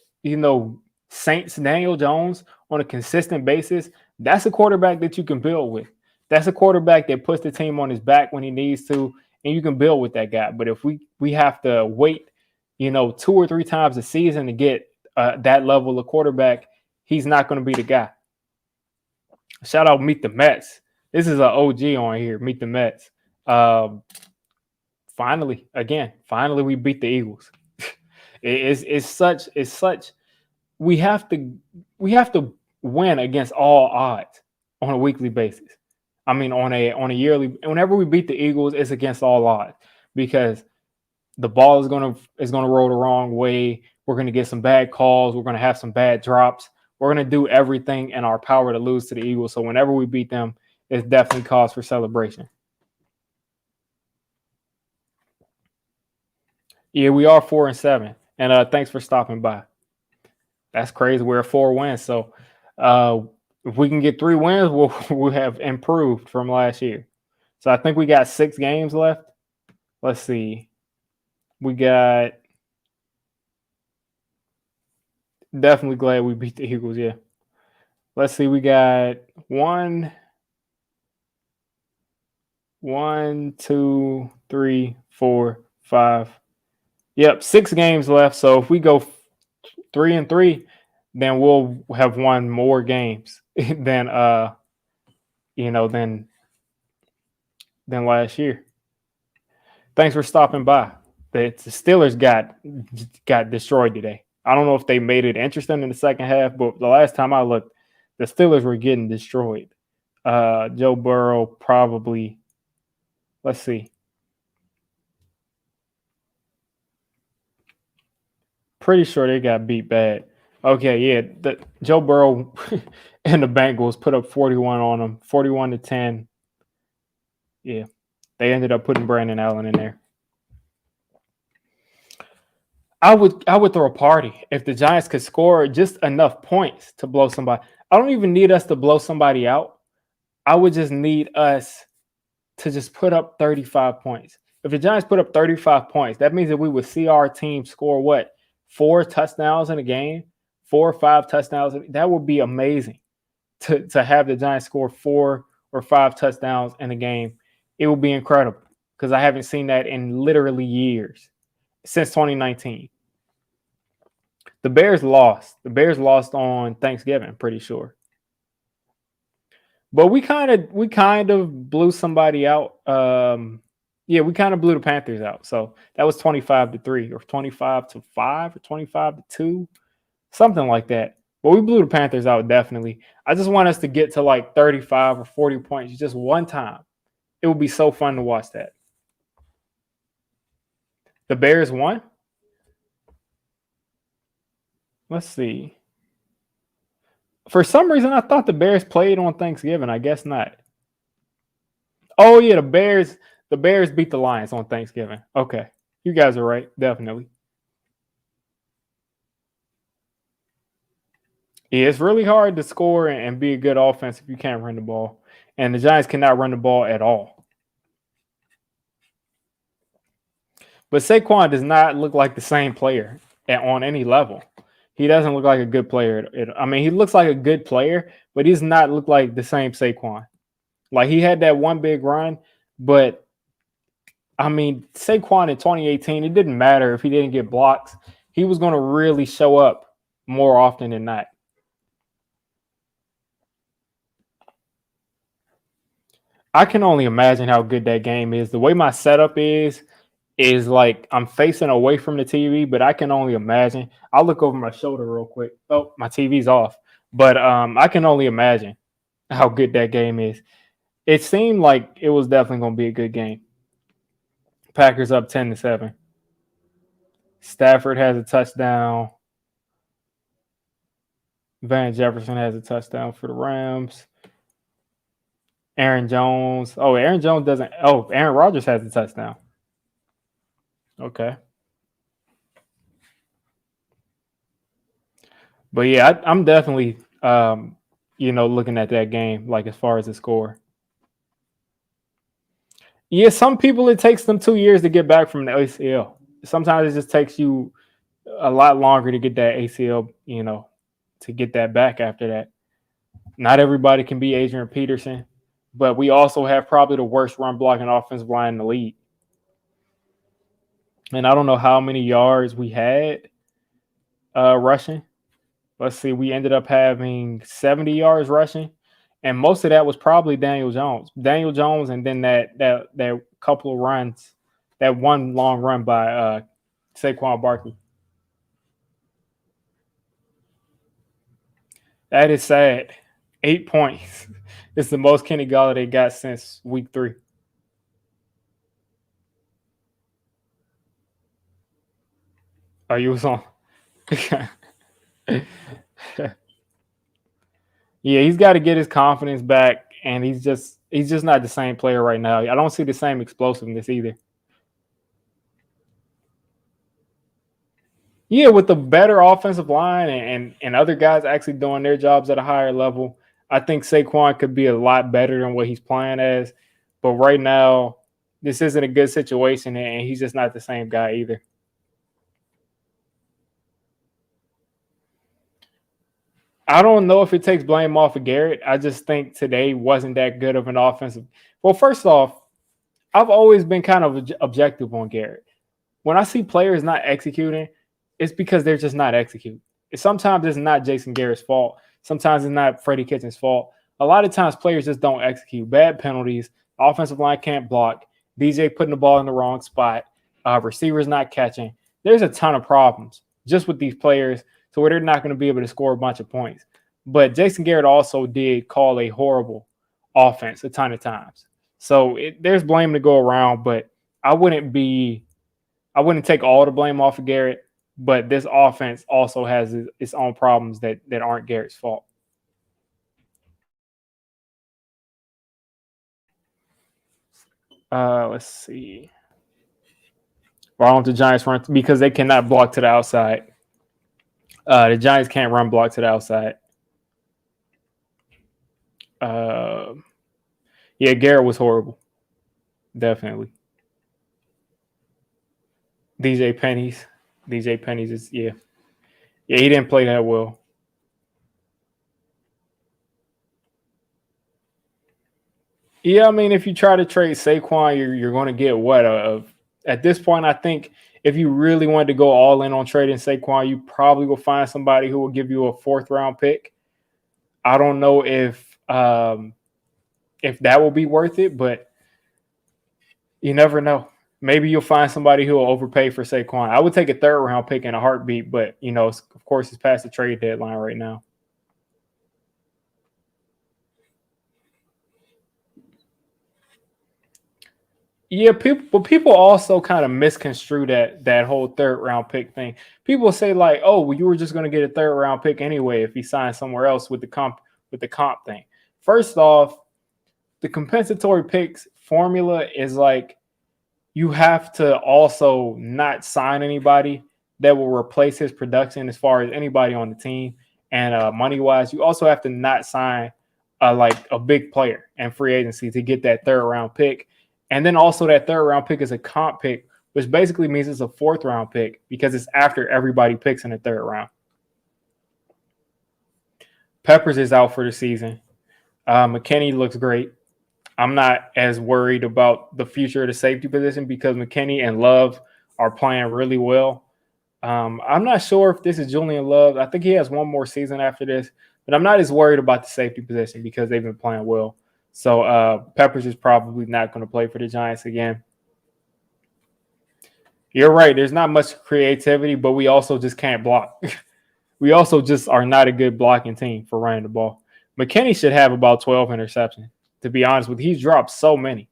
Saints Daniel Jones on a consistent basis, that's a quarterback that you can build with. That's a quarterback that puts the team on his back when he needs to, and you can build with that guy. But if we have to wait, 2 or 3 times a season to get that level of quarterback, he's not going to be the guy. Shout out Meet the Mets. This is an OG on here. Meet the Mets. Finally we beat the Eagles. It's such we have to win against all odds on a weekly basis. I mean on a yearly, whenever we beat the Eagles, it's against all odds because the ball is gonna roll the wrong way. We're gonna get some bad calls, we're gonna have some bad drops. We're gonna do everything in our power to lose to the Eagles. So whenever we beat them, it's definitely cause for celebration. Yeah, we are 4-7. And thanks for stopping by. That's crazy. We're 4 wins. So if we can get 3 wins, we'll have improved from last year. So I think we got 6 games left. Let's see. We got definitely glad we beat the Eagles, yeah. Let's see. We got 1, 2, 3, 4, 5. Yep, 6 games left. So if we go 3-3, then we'll have won more games than than last year. Thanks for stopping by. The Steelers got destroyed today. I don't know if they made it interesting in the second half, but the last time I looked, the Steelers were getting destroyed. Joe Burrow probably. Let's see. Pretty sure they got beat bad. Okay, yeah. Joe Burrow and the Bengals put up 41 on them, 41-10. Yeah, they ended up putting Brandon Allen in there. I would throw a party if the Giants could score just enough points to blow somebody. I don't even need us to blow somebody out. I would just need us to just put up 35 points. If the Giants put up 35 points, that means that we would see our team score what? Four touchdowns in a game, 4 or 5 touchdowns. That would be amazing to have the Giants score 4 or 5 touchdowns in a game. It would be incredible because I haven't seen that in literally years since 2019. The Bears lost. The Bears lost on Thanksgiving, pretty sure. But we kind of blew somebody out. Yeah, we kind of blew the Panthers out. So that was 25-3 or 25-5 or 25-2, something like that. But we blew the Panthers out definitely. I just want us to get to like 35 or 40 points just one time. It would be so fun to watch that. The Bears won. Let's see. For some reason, I thought the Bears played on Thanksgiving. I guess not. Oh yeah, the Bears beat the Lions on Thanksgiving. Okay. You guys are right, definitely. Yeah, it's really hard to score and be a good offense if you can't run the ball. And the Giants cannot run the ball at all. But Saquon does not look like the same player on any level. He doesn't look like a good player. I mean, he looks like a good player, but he does not look like the same Saquon. Like he had that one big run, but I mean, Saquon in 2018, it didn't matter if he didn't get blocks. He was going to really show up more often than not. I can only imagine how good that game is. The way my setup is like I'm facing away from the TV, but I can only imagine. I'll look over my shoulder real quick. Oh, my TV's off. But I can only imagine how good that game is. It seemed like it was definitely going to be a good game. Packers up 10-7. Stafford has a touchdown. Van Jefferson has a touchdown for the Rams. Aaron Jones. Oh, Aaron Jones doesn't. Oh, Aaron Rodgers has a touchdown. Okay. But yeah, I'm definitely looking at that game like as far as the score. Yeah, some people it takes them 2 years to get back from the ACL. Sometimes it just takes you a lot longer to get that ACL, to get that back after that. Not everybody can be Adrian Peterson, but we also have probably the worst run blocking offensive line in the league. And I don't know how many yards we had rushing. Let's see, we ended up having 70 yards rushing, and most of that was probably Daniel Jones. Daniel Jones, and then that couple of runs, that one long run by Saquon Barkley. That is sad. 8 points. It's the most Kenny Galladay got since week 3. Oh, you was on. Yeah, he's got to get his confidence back, and he's just not the same player right now. I don't see the same explosiveness either. Yeah, with the better offensive line and other guys actually doing their jobs at a higher level, I think Saquon could be a lot better than what he's playing as. But right now, this isn't a good situation, and he's just not the same guy either. I don't know if it takes blame off of Garrett. I just think today wasn't that good of an offensive. Well, first off, I've always been kind of objective on Garrett. When I see players not executing, it's because they're just not executing. Sometimes it's not Jason Garrett's fault. Sometimes it's not Freddie Kitchens' fault. A lot of times players just don't execute. Bad penalties, offensive line can't block, DJ putting the ball in the wrong spot, receivers not catching. There's a ton of problems just with these players to where they're not going to be able to score a bunch of points. But Jason Garrett also did call a horrible offense a ton of times. So there's blame to go around, but I wouldn't be I wouldn't take all the blame off of Garrett, but this offense also has its own problems that aren't Garrett's fault. Let's see. Why don't the Giants run? Because they cannot block to the outside. The Giants can't run block to the outside. Uh, yeah, Garrett was horrible. Definitely. DJ Penny's. DJ Penny's is yeah. Yeah, he didn't play that well. Yeah, I mean, if you try to trade Saquon, you're going to get what? At this point, I think if you really wanted to go all in on trading Saquon, you probably will find somebody who will give you a fourth round pick. I don't know if that will be worth it, but you never know. Maybe you'll find somebody who will overpay for Saquon. I would take a third round pick in a heartbeat, but of course, it's past the trade deadline right now. Yeah, people also kind of misconstrue that whole third round pick thing. People say like, "Oh, well, you were just going to get a third round pick anyway if he signed somewhere else with the comp thing." First off, the compensatory picks formula is like you have to also not sign anybody that will replace his production as far as anybody on the team and money wise. You also have to not sign like a big player and free agency to get that third round pick. And then also that third round pick is a comp pick, which basically means it's a fourth round pick because it's after everybody picks in the third round. Peppers is out for the season. McKinney looks great. I'm not as worried about the future of the safety position because McKinney and Love are playing really well. I'm not sure if this is Julian Love. I think he has one more season after this, but I'm not as worried about the safety position because they've been playing well. So Peppers is probably not going to play for the Giants again. You're right. There's not much creativity, but we also just can't block. We also just are not a good blocking team for running the ball. McKinney should have about 12 interceptions. To be honest with you, he's dropped so many.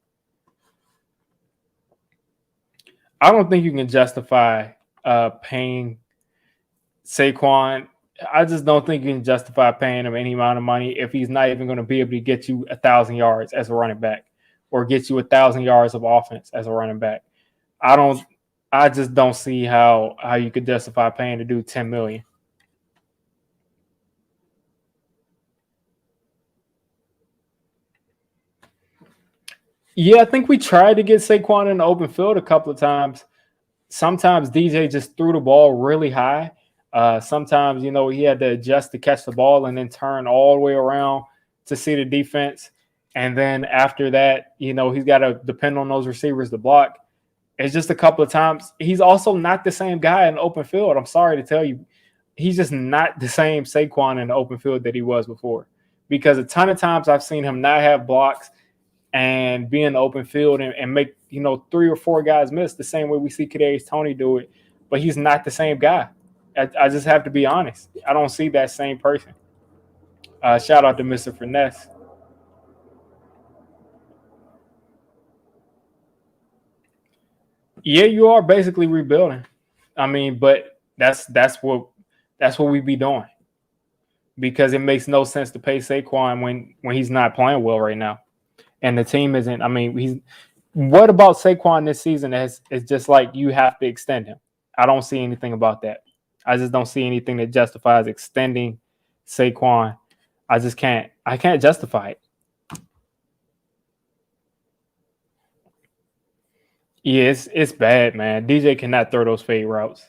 I don't think you can justify paying Saquon. I just don't think you can justify paying him any amount of money if he's not even going to be able to get you 1,000 yards as a running back or get you 1,000 yards of offense as a running back. I just don't see how you could justify paying to do 10 million. Yeah, I think we tried to get Saquon in the open field a couple of times. Sometimes DJ just threw the ball really high. Sometimes, he had to adjust to catch the ball and then turn all the way around to see the defense. And then after that, he's got to depend on those receivers to block. It's just a couple of times. He's also not the same guy in the open field. I'm sorry to tell you. He's just not the same Saquon in the open field that he was before. Because a ton of times I've seen him not have blocks and be in the open field and make, 3 or 4 guys miss the same way we see Kadarius Toney do it. But he's not the same guy. I just have to be honest. I don't see that same person. Shout out to Mr. Finesse. Yeah, you are basically rebuilding. I mean, but that's what we be doing because it makes no sense to pay Saquon when he's not playing well right now, and the team isn't. I mean, he's. What about Saquon this season? Is just like you have to extend him. I don't see anything about that. I just don't see anything that justifies extending Saquon. I just can't. I can't justify it. Yeah, it's bad, man. DJ cannot throw those fade routes.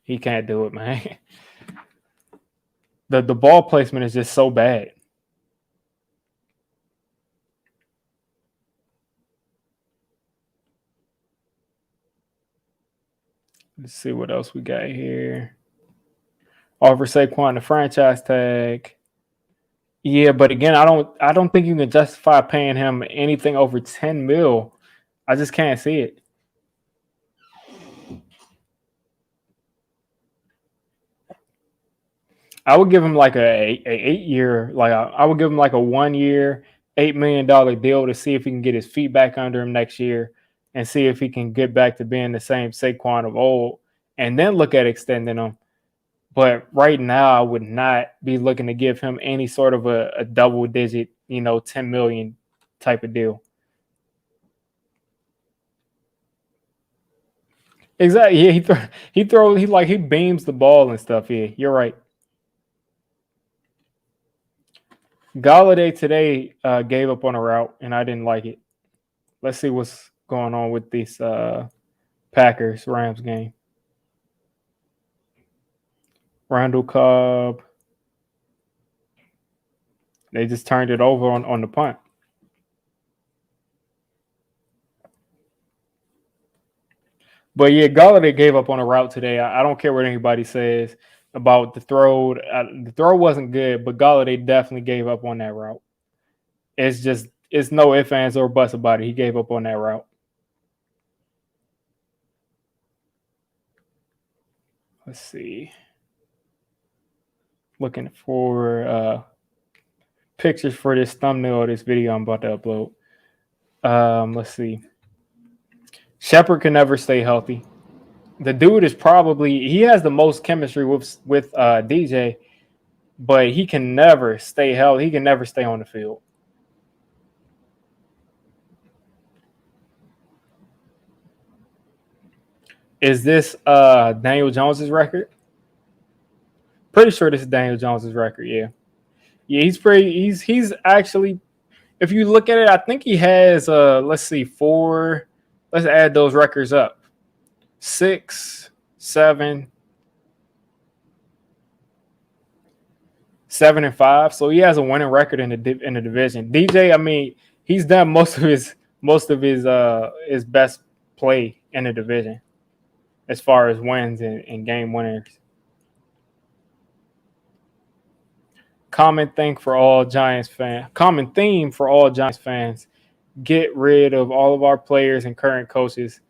He can't do it, man. The ball placement is just so bad. Let's see what else we got here. Offer Saquon the franchise tag. Yeah, but again, I don't think you can justify paying him anything over 10 mil. I just can't see it. I would give him like a 8 year, like I would give him like a 1 year, $8 million deal to see if he can get his feet back under him next year and see if he can get back to being the same Saquon of old, and then look at extending him. But right now, I would not be looking to give him any sort of a double digit, 10 million type of deal. Exactly. Yeah, he beams the ball and stuff. Yeah, you're right. Galladay today gave up on a route, and I didn't like it. Let's see what's going on with this Packers Rams game. Randall Cobb, they just turned it over on the punt. But yeah, Galladay gave up on a route today. I don't care what anybody says about the throw. The throw wasn't good, but Galladay definitely gave up on that route. It's no ifs, ands, or buts about it. He gave up on that route. Let's see. Looking for pictures for this thumbnail of this video I'm about to upload. Let's see. Shepard can never stay healthy. The dude is probably he has the most chemistry with DJ, but he can never stay healthy. He can never stay on the field. Is this Daniel Jones's record? Pretty sure this is Daniel Jones's record. Yeah, yeah. He's actually. If you look at it, I think he has. Let's see, four. Let's add those records up. 6, 7, 7-5. So he has a winning record in the division. DJ, I mean, he's done most of his best play in the division as far as wins and game winners. Common theme for all Giants fans: get rid of all of our players and current coaches.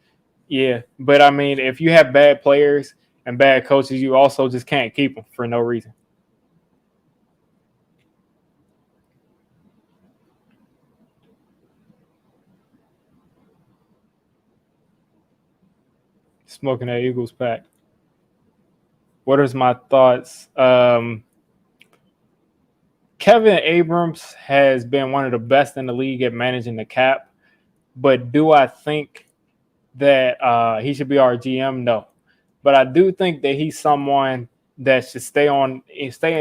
Yeah, but I mean, if you have bad players and bad coaches, you also just can't keep them for no reason. Smoking that Eagles pack. What is my thoughts? Kevin Abrams has been one of the best in the league at managing the cap, but do I think that he should be our GM? No, but I do think that he's someone that should stay in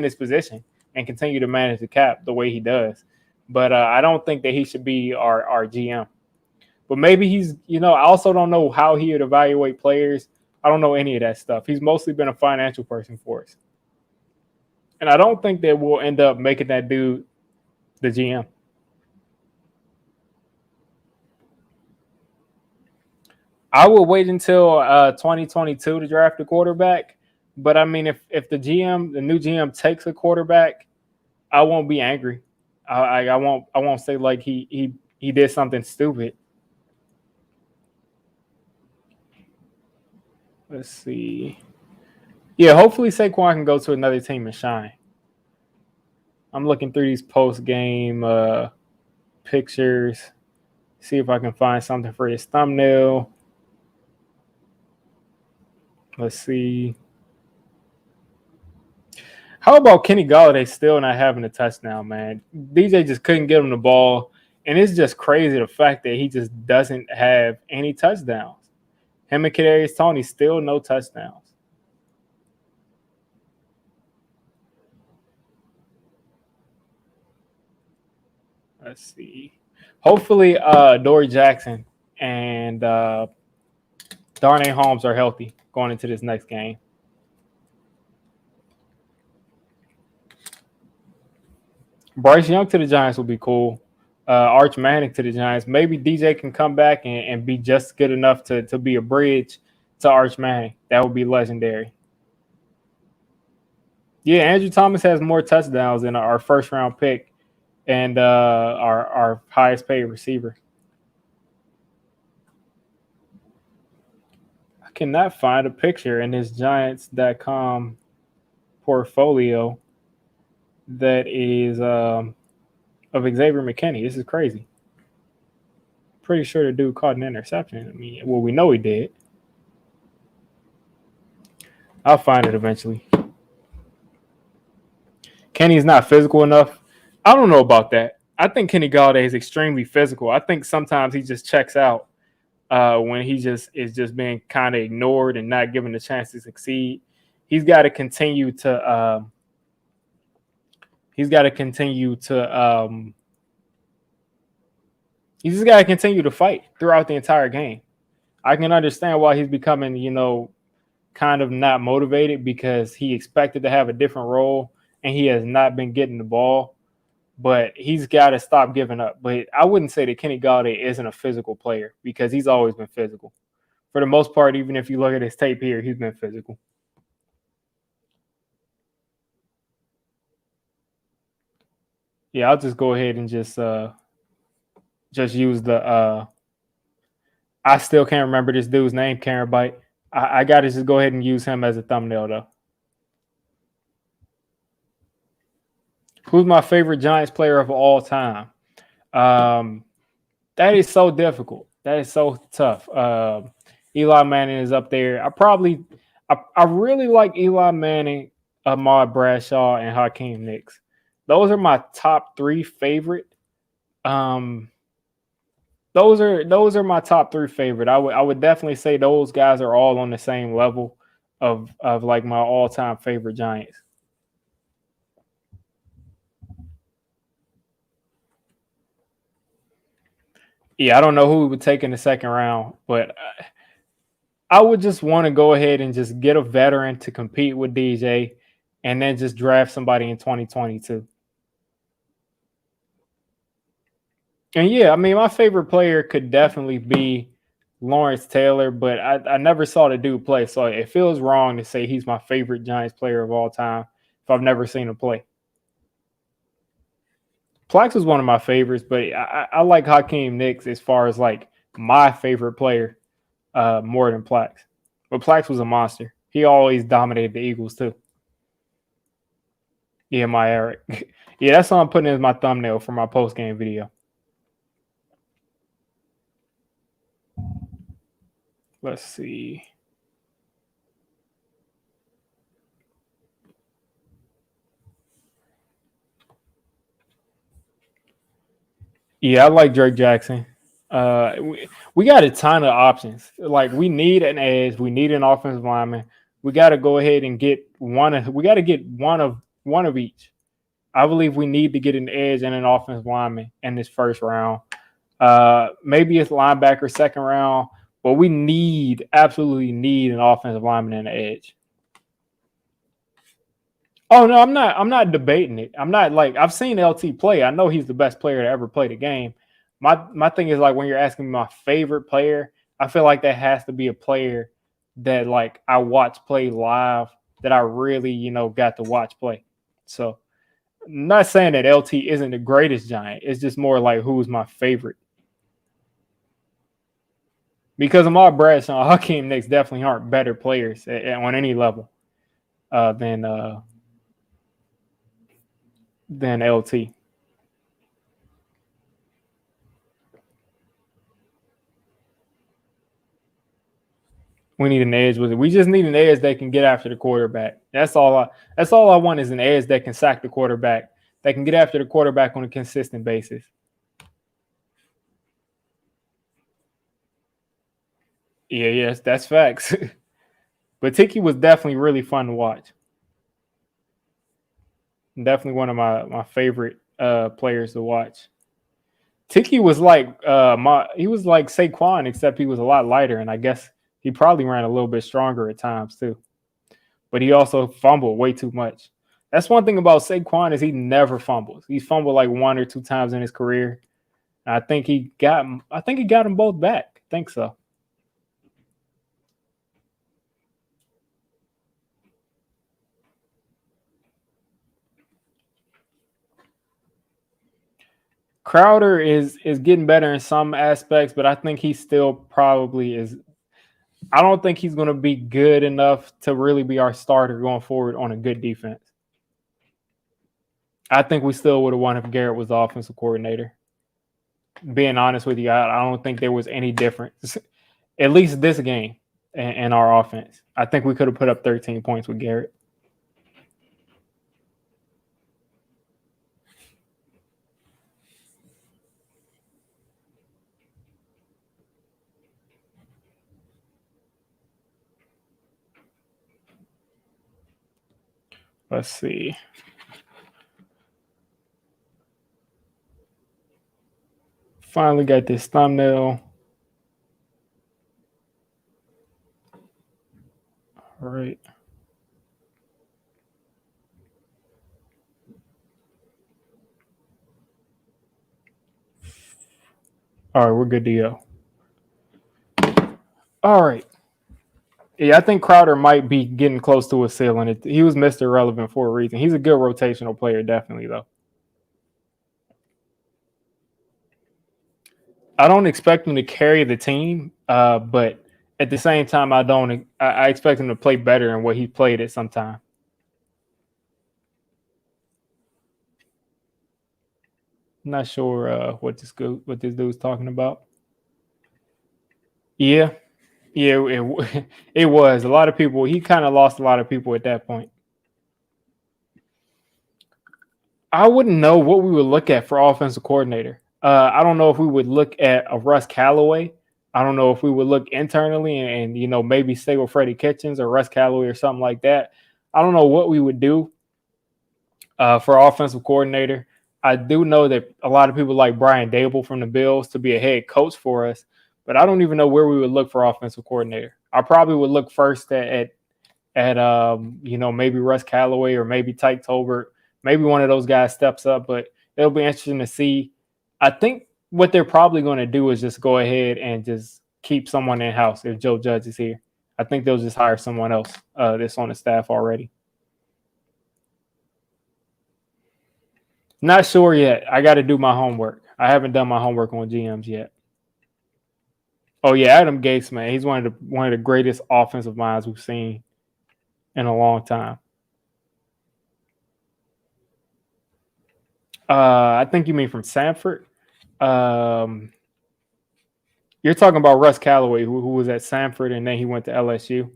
his position and continue to manage the cap the way he does. But I don't think that he should be our GM. But maybe I also don't know how he would evaluate players. I don't know any of that stuff. He's mostly been a financial person for us. And I don't think that we'll end up making that dude the GM. I will wait until 2022 to draft a quarterback. But I mean, if the new GM takes a quarterback, I won't be angry. I won't say like he did something stupid. Let's see. Yeah, hopefully Saquon can go to another team and shine. I'm looking through these post game pictures, see if I can find something for his thumbnail. Let's see. How about Kenny Galladay still not having a touchdown, man? DJ just couldn't get him the ball, and it's just crazy the fact that he just doesn't have any touchdowns. Him and Kadarius Toney still no touchdowns. Let's see. Hopefully, Dory Jackson and Darnay Holmes are healthy going into this next game. Bryce Young to the Giants will be cool. Arch Manning to the Giants. Maybe DJ can come back and be just good enough to be a bridge to Arch Manning. That would be legendary. Yeah, Andrew Thomas has more touchdowns than our first round pick and our highest paid receiver. I cannot find a picture in this Giants.com portfolio that is of Xavier McKinney. This is crazy. Pretty sure the dude caught an interception. I mean, well, we know he did. I'll find it eventually. Kenny's not physical enough. I don't know about that. I think Kenny Galladay is extremely physical. I think sometimes he just checks out. when he just is just being kind of ignored and not given the chance to succeed. He's got to continue to he's got to continue to he's just got to continue to fight throughout the entire game. I can understand why he's becoming, kind of not motivated because he expected to have a different role and he has not been getting the ball. But he's got to stop giving up. But I wouldn't say that Kenny Galladay isn't a physical player because he's always been physical. For the most part, even if you look at his tape here, he's been physical. Yeah, I'll just go ahead and just use the I still can't remember this dude's name, Karen Bite. I gotta just go ahead and use him as a thumbnail though. Who's my favorite Giants player of all time? Um, that is so difficult. That is so tough. Eli Manning is up there. I really like Eli Manning, Ahmad Bradshaw, and Hakeem Nicks. Those are my top three favorite. Um, those are my top three favorite. I would definitely say those guys are all on the same level of like my all time favorite Giants. Yeah, I don't know who we would take in the second round, but I would just want to go ahead and just get a veteran to compete with DJ, and then just draft somebody in 2022. And yeah, I mean, my favorite player could definitely be Lawrence Taylor, but I never saw the dude play, so it feels wrong to say he's my favorite Giants player of all time if I've never seen him play. Plax was one of my favorites, but I like Hakeem Nicks as far as like my favorite player more than Plax. But Plax was a monster. He always dominated the Eagles too. Yeah, my Eric. Yeah, that's what I'm putting as my thumbnail for my post game video. Let's see. Yeah, I like Drake Jackson. We got a ton of options. Like we need an edge, we need an offensive lineman. We got to go ahead and get one of. We got to get one of each. I believe we need to get an edge and an offensive lineman in this first round. Maybe it's linebacker second round, but we absolutely need an offensive lineman and an edge. Oh no, I'm not debating it. I'm not like I've seen LT play. I know he's the best player to ever play the game. My thing is like when you're asking me my favorite player, I feel like that has to be a player that like I watch play live that I really, got to watch play. So I'm not saying that LT isn't the greatest Giant. It's just more like who's my favorite. Because Ahmad Bradshaw and Hakeem Nicks definitely aren't better players on any level uh, than uh, than LT. We need an edge with it. We just need an edge that can get after the quarterback. That's all I want is an edge that can sack the quarterback, that can get after the quarterback on a consistent basis. Yeah, yes, that's facts. But Tiki was definitely really fun to watch. Definitely one of my favorite players to watch. Tiki was like he was like Saquon, except he was a lot lighter, and I guess he probably ran a little bit stronger at times too. But he also fumbled way too much. That's one thing about Saquon is he never fumbles. He's fumbled like one or two times in his career. I think he got him. I think he got them both back. I think so. Crowder is getting better in some aspects, but I think he still probably is. I don't think he's going to be good enough to really be our starter going forward on a good defense. I think we still would have won if Garrett was the offensive coordinator. Being honest with you, I don't think there was any difference, at least this game, in our offense. I think we could have put up 13 points with Garrett. Let's see. Finally got this thumbnail. All right. All right, we're good to go. All right. Yeah, I think Crowder might be getting close to a ceiling. He was Mr. Irrelevant for a reason. He's a good rotational player, definitely, though. I don't expect him to carry the team, but at the same time, I don't. I expect him to play better than what he played at some time. I'm not sure what this dude's talking about. Yeah, yeah, it was a lot of people. He kind of lost a lot of people at that point. I wouldn't know what we would look at for offensive coordinator. I don't know if we would look at a Russ Callaway. I don't know if we would look internally and maybe stay with Freddie Kitchens or Russ Callaway or something like that. I don't know what we would do for offensive coordinator. I do know that a lot of people like Brian Dable from the Bills to be a head coach for us, but I don't even know where we would look for offensive coordinator. I probably would look first at maybe Russ Callaway or maybe Tyke Tolbert. Maybe one of those guys steps up, but it'll be interesting to see. I think what they're probably going to do is just go ahead and just keep someone in house if Joe Judge is here. I think they'll just hire someone else that's on the staff already. Not sure yet. I got to do my homework. I haven't done my homework on GMs yet. Oh yeah, Adam Gase, man, he's one of the greatest offensive minds we've seen in a long time. I think you mean from Sanford. Um, you're talking about Russ Callaway, who was at Sanford and then he went to LSU.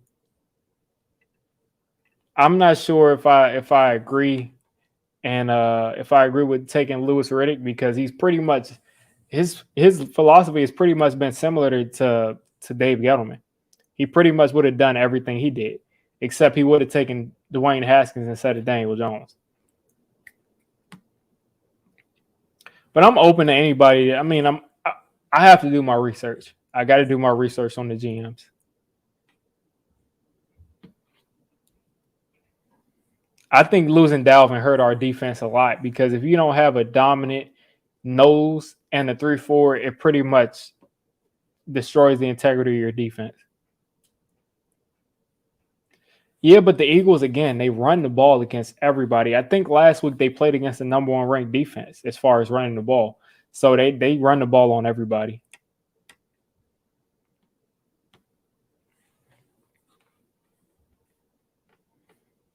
I'm not sure if I agree and if I agree with taking Lewis Riddick because he's pretty much his philosophy has pretty much been similar to Dave Gettleman. He pretty much would have done everything he did, except he would have taken Dwayne Haskins instead of Daniel Jones. But I'm open to anybody. I mean, I have to do my research. I got to do my research on the GMs. I think losing Dalvin hurt our defense a lot because if you don't have a dominant nose and a 3-4, it pretty much destroys the integrity of your defense. Yeah, but the Eagles, again, they run the ball against everybody. I think last week they played against the number one ranked defense as far as running the ball. So they run the ball on everybody.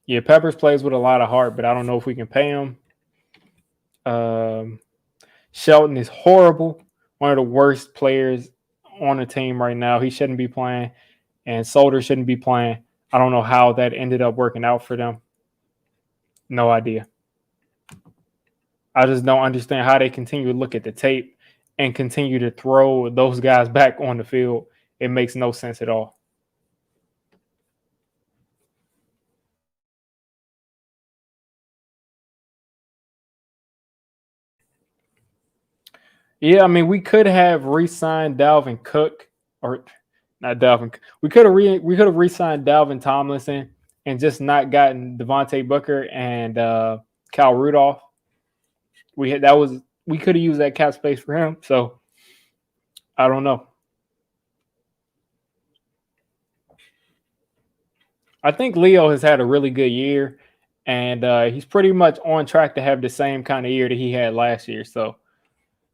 Yeah, Peppers plays with a lot of heart, but I don't know if we can pay him. Shelton is horrible. One of the worst players on the team right now. He shouldn't be playing, and Solder shouldn't be playing. I don't know how that ended up working out for them. No idea. I just don't understand how they continue to look at the tape and continue to throw those guys back on the field. It makes no sense at all. Yeah, I mean, we could have re-signed Dalvin Cook, or not Dalvin. We could have re-signed Dalvin Tomlinson and just not gotten Devontae Booker and Cal Rudolph. We could have used that cap space for him. So I don't know. I think Leo has had a really good year, and he's pretty much on track to have the same kind of year that he had last year. So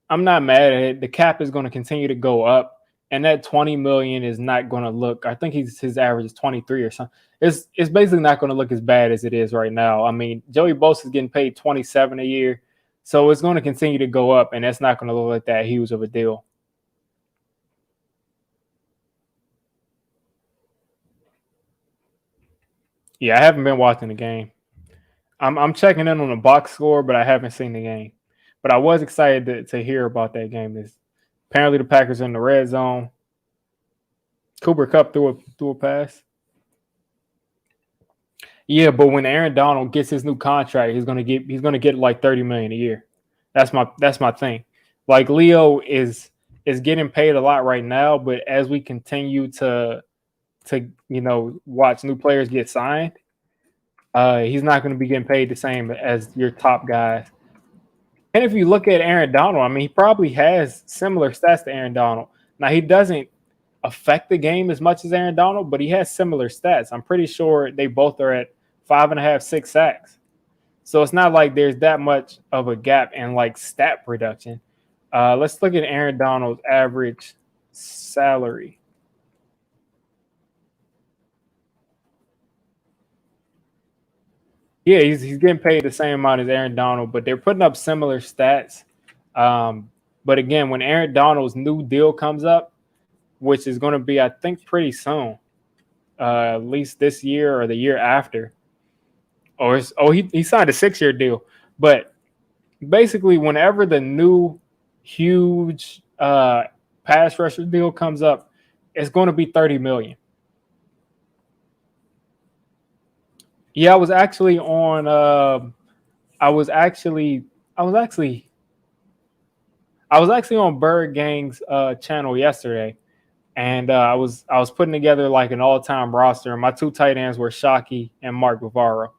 I'm not mad at it. The cap is going to continue to go up, and that 20 million is not going to look. I think his average is 23 or something. It's basically not going to look as bad as it is right now. I mean, Joey Bosa is getting paid 27 a year, so it's going to continue to go up, and that's not going to look like that huge of a deal. Yeah, I haven't been watching the game. I'm checking in on the box score, but I haven't seen the game. But I was excited to hear about that game. Apparently the Packers are in the red zone. Cooper Kupp threw a pass. Yeah, but when Aaron Donald gets his new contract, he's gonna get like 30 million a year. That's my thing. Like Leo is getting paid a lot right now, but as we continue to watch new players get signed, he's not going to be getting paid the same as your top guys. And if you look at Aaron Donald, I mean, he probably has similar stats to Aaron Donald. Now he doesn't affect the game as much as Aaron Donald, but he has similar stats. I'm pretty sure they both are at 5.5, 6 sacks. So it's not like there's that much of a gap in like stat production. Let's look at Aaron Donald's average salary. Yeah, he's getting paid the same amount as Aaron Donald, but they're putting up similar stats. But again, when Aaron Donald's new deal comes up, which is going to be, I think, pretty soon, at least this year or the year after, he signed a 6-year deal. But basically, whenever the new huge pass rusher deal comes up, it's going to be 30 million. Yeah, I was actually on. I was actually. I was actually. I was actually on Bird Gang's channel yesterday, and I was putting together like an all time roster. And my two tight ends were Shockey and Mark Bavaro.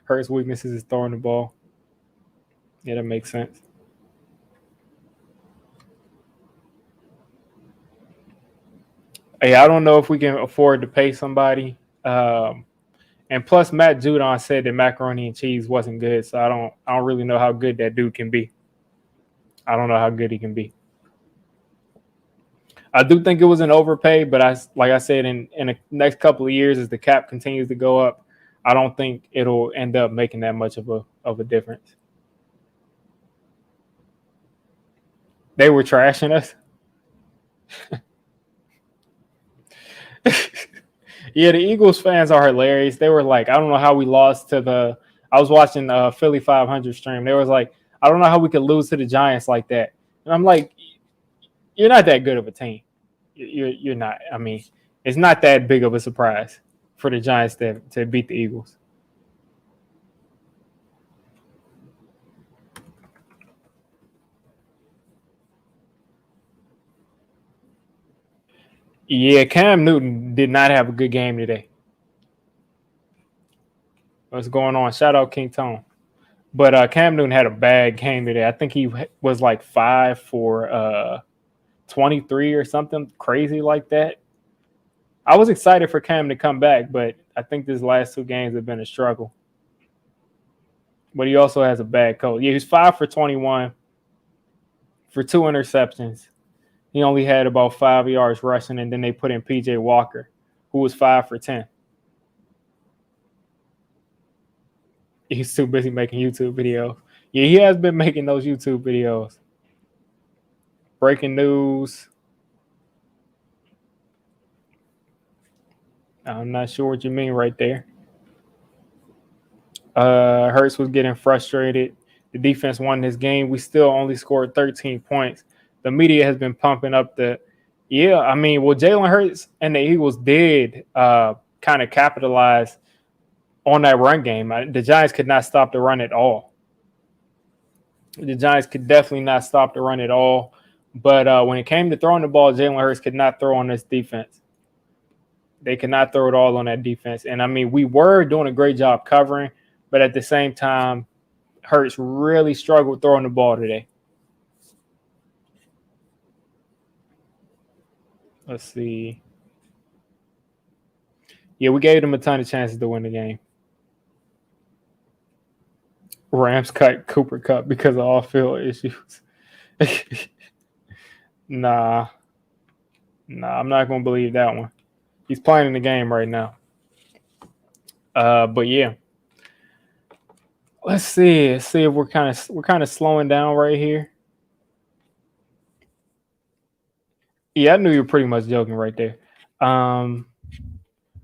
Hurts weaknesses is throwing the ball. Yeah, that makes sense. Hey, I don't know if we can afford to pay somebody. And plus, Matt Judon said that macaroni and cheese wasn't good, so I don't really know how good that dude can be. I don't know how good he can be. I do think it was an overpay, but like I said, in the next couple of years, as the cap continues to go up, I don't think it'll end up making that much of a difference. They were trashing us. Yeah, the Eagles fans are hilarious. They were like, I don't know how we lost to the. I was watching Philly 500 stream. They was like, I don't know how we could lose to the Giants like that. And I'm like, you're not that good of a team. You're not. I mean, it's not that big of a surprise for the Giants to beat the Eagles. Yeah, Cam Newton did not have a good game today. What's going on? Shout out King Tone. But Cam Newton had a bad game today. I think he was like 5 for 23 or something crazy like that. I was excited for Cam to come back, but I think these last two games have been a struggle. But he also has a bad coach. Yeah, he's 5 for 21 for two interceptions. He only had about 5 yards rushing, and then they put in PJ Walker, who was 5 for 10. He's too busy making YouTube videos. Yeah, he has been making those YouTube videos. Breaking news. I'm not sure what you mean right there. Hurts was getting frustrated. The defense won this game. We still only scored 13 points. The media has been pumping up the. Yeah, I mean, well, Jalen Hurts and the Eagles did kind of capitalize on that run game. The Giants could not stop the run at all. The Giants could definitely not stop the run at all. But when it came to throwing the ball, Jalen Hurts could not throw on this defense. They could not throw it all on that defense. And I mean, we were doing a great job covering, but at the same time, Hurts really struggled throwing the ball today. Let's see. Yeah, we gave them a ton of chances to win the game. Rams cut Cooper Cup because of off field issues. nah, I'm not gonna believe that one. He's playing in the game right now. But yeah, let's see. Let's see if we're kind of slowing down right here. Yeah, I knew you were pretty much joking right there.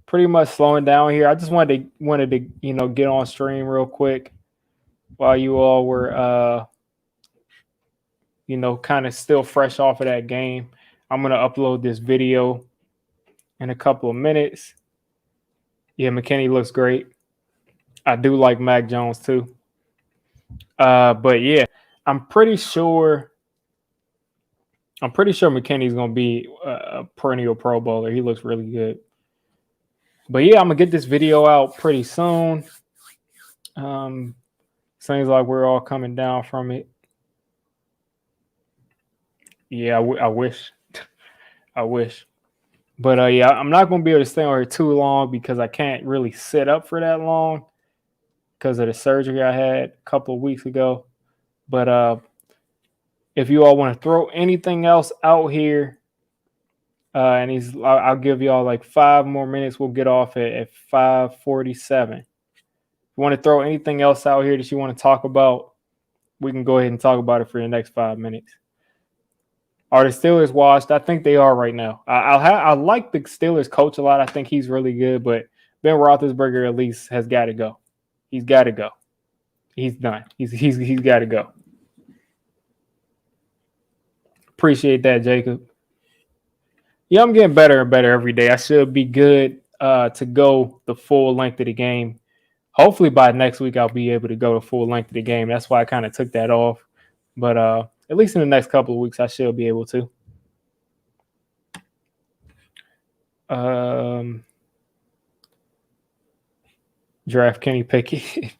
Pretty much slowing down here. I just wanted to get on stream real quick while you all were kind of still fresh off of that game. I'm gonna upload this video in a couple of minutes. Yeah, McKinney looks great. I do like Mac Jones too. But yeah, I'm pretty sure. I'm pretty sure McKinney's gonna be a perennial Pro Bowler. He looks really good. But yeah, I'm gonna get this video out pretty soon. Seems like we're all coming down from it. Yeah, I wish. I wish. But yeah, I'm not gonna be able to stay on here too long because I can't really sit up for that long because of the surgery I had a couple of weeks ago. But if you all want to throw anything else out here, and I'll give y'all like 5 more minutes. We'll get off at 5:47. If you want to throw anything else out here that you want to talk about, we can go ahead and talk about it for the next 5 minutes. Are the Steelers washed? I think they are right now. I like the Steelers coach a lot. I think he's really good, but Ben Roethlisberger at least has got to go. He's got to go. He's done. He's got to go. Appreciate that, Jacob. Yeah, I'm getting better and better every day. I should be good to go the full length of the game. Hopefully by next week I'll be able to go the full length of the game. That's why I kind of took that off. But at least in the next couple of weeks I should be able to. Draft Kenny Pickett.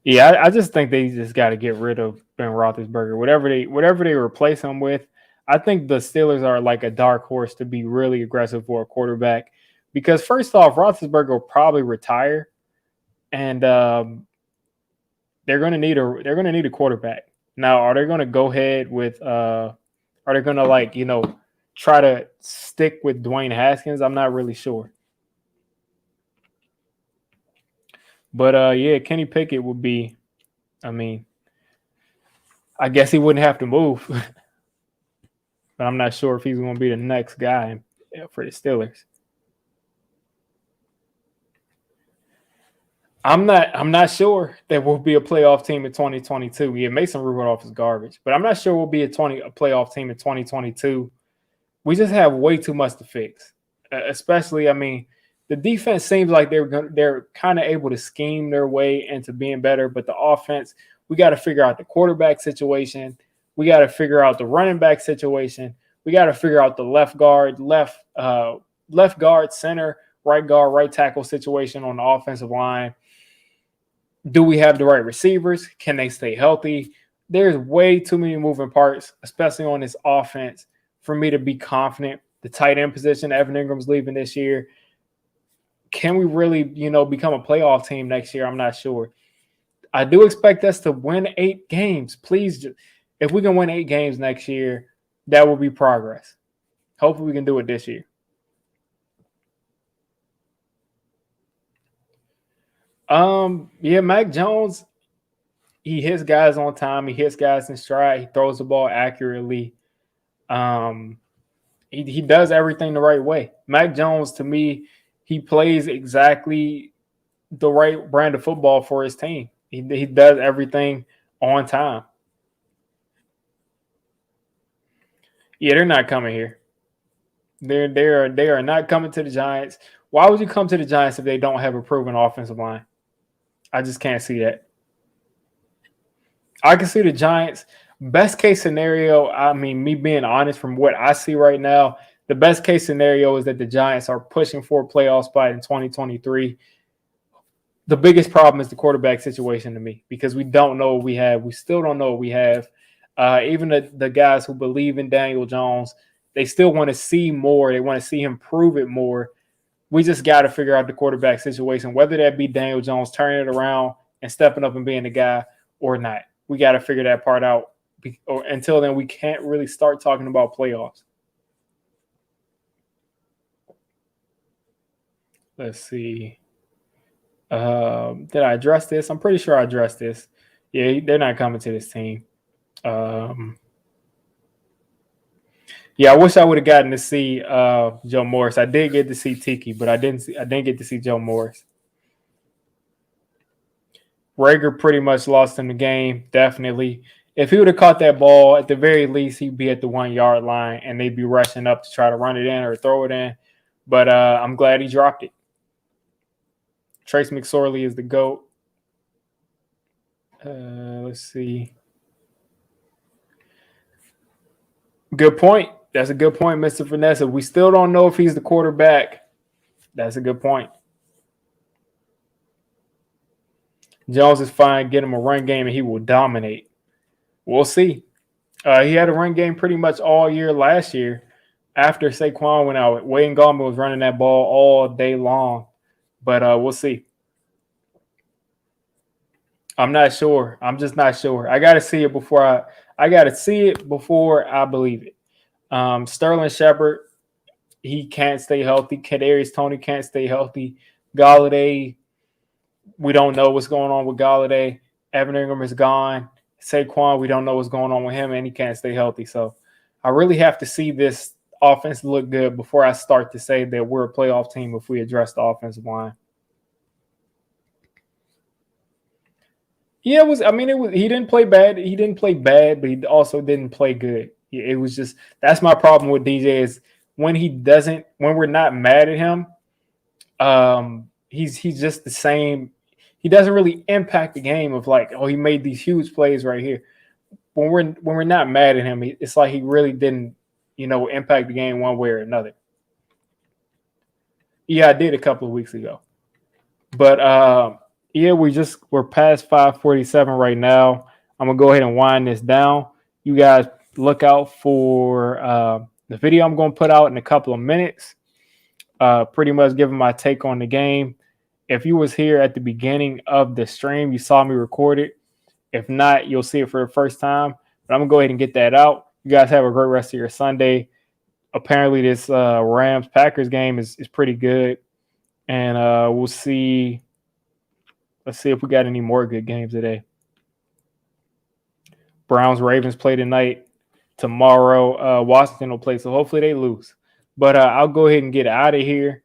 Yeah, I just think they just got to get rid of Ben Roethlisberger. Whatever they replace him with, I think the Steelers are like a dark horse to be really aggressive for a quarterback. Because first off, Roethlisberger will probably retire, and they're going to need a quarterback. Now, are they going to go ahead with? Are they going to try to stick with Dwayne Haskins? I'm not really sure. But yeah, Kenny Pickett would be. I mean, I guess he wouldn't have to move, but I'm not sure if he's going to be the next guy for the Steelers. I'm not sure that we'll be a playoff team in 2022. Yeah, Mason Rudolph is garbage, but I'm not sure we'll be a playoff team in 2022. We just have way too much to fix. Especially, I mean, the defense seems like they're kind of able to scheme their way into being better, but the offense, we got to figure out the quarterback situation. We got to figure out the running back situation. We got to figure out the left guard, center, right guard, right tackle situation on the offensive line. Do we have the right receivers? Can they stay healthy? There's way too many moving parts, especially on this offense, for me to be confident. The tight end position, Evan Ingram's leaving this year. Can we really, become a playoff team next year? I'm not sure. I do expect us to win 8 games. Please, if we can win 8 games next year, that will be progress. Hopefully we can do it this year. Yeah, Mac Jones, he hits guys on time. He hits guys in stride. He throws the ball accurately. He does everything the right way. Mac Jones, to me, he plays exactly the right brand of football for his team. He does everything on time. Yeah, they're not coming here. They are not coming to the Giants. Why would you come to the Giants if they don't have a proven offensive line? I just can't see that. I can see the Giants. Best case scenario, I mean, me being honest from what I see right now, the best case scenario is that the Giants are pushing for a playoff spot in 2023. The biggest problem is the quarterback situation to me because we don't know what we have. We still don't know what we have. Even the guys who believe in Daniel Jones, they still want to see more. They want to see him prove it more. We just got to figure out the quarterback situation, whether that be Daniel Jones turning it around and stepping up and being the guy or not. We got to figure that part out. Until then, we can't really start talking about playoffs. Let's see. Did I address this? I'm pretty sure I addressed this. Yeah, they're not coming to this team. Yeah, I wish I would have gotten to see Joe Morris. I did get to see Tiki, but I didn't get to see Joe Morris. Rager pretty much lost him the game, definitely. If he would have caught that ball, at the very least, he'd be at the 1 yard line and they'd be rushing up to try to run it in or throw it in. But I'm glad he dropped it. Trace McSorley is the GOAT. Let's see. Good point. That's a good point, Mr. Vanessa. We still don't know if he's the quarterback. That's a good point. Jones is fine. Get him a run game and he will dominate. We'll see. He had a run game pretty much all year last year. After Saquon went out, Wayne Gallman was running that ball all day long. But we'll see. I'm not sure. I'm just not sure. I got to see it before I got to see it before I believe it. Sterling Shepard, he can't stay healthy. Kadarius Toney can't stay healthy. Galladay, we don't know what's going on with Galladay. Evan Ingram is gone. Saquon, we don't know what's going on with him, and he can't stay healthy. So I really have to see this offense look good before I start to say that we're a playoff team if we address the offensive line. Yeah, it was. I mean, it was. He didn't play bad. He didn't play bad, but he also didn't play good. It was just that's my problem with DJ is when he doesn't. When we're not mad at him, he's just the same. He doesn't really impact the game of like, oh, he made these huge plays right here. When we're not mad at him, it's like he really didn't, impact the game one way or another. Yeah, I did a couple of weeks ago, but yeah, we're past 5:47 right now. I'm gonna go ahead and wind this down. You guys look out for the video I'm gonna put out in a couple of minutes. Pretty much giving my take on the game. If you was here at the beginning of the stream, you saw me record it. If not, you'll see it for the first time. But I'm gonna go ahead and get that out. You guys have a great rest of your Sunday. Apparently, this Rams-Packers game is pretty good, and we'll see. Let's see if we got any more good games today. Browns-Ravens play tonight. Tomorrow, Washington will play, so hopefully they lose. But I'll go ahead and get out of here.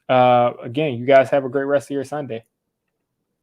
Again, you guys have a great rest of your Sunday.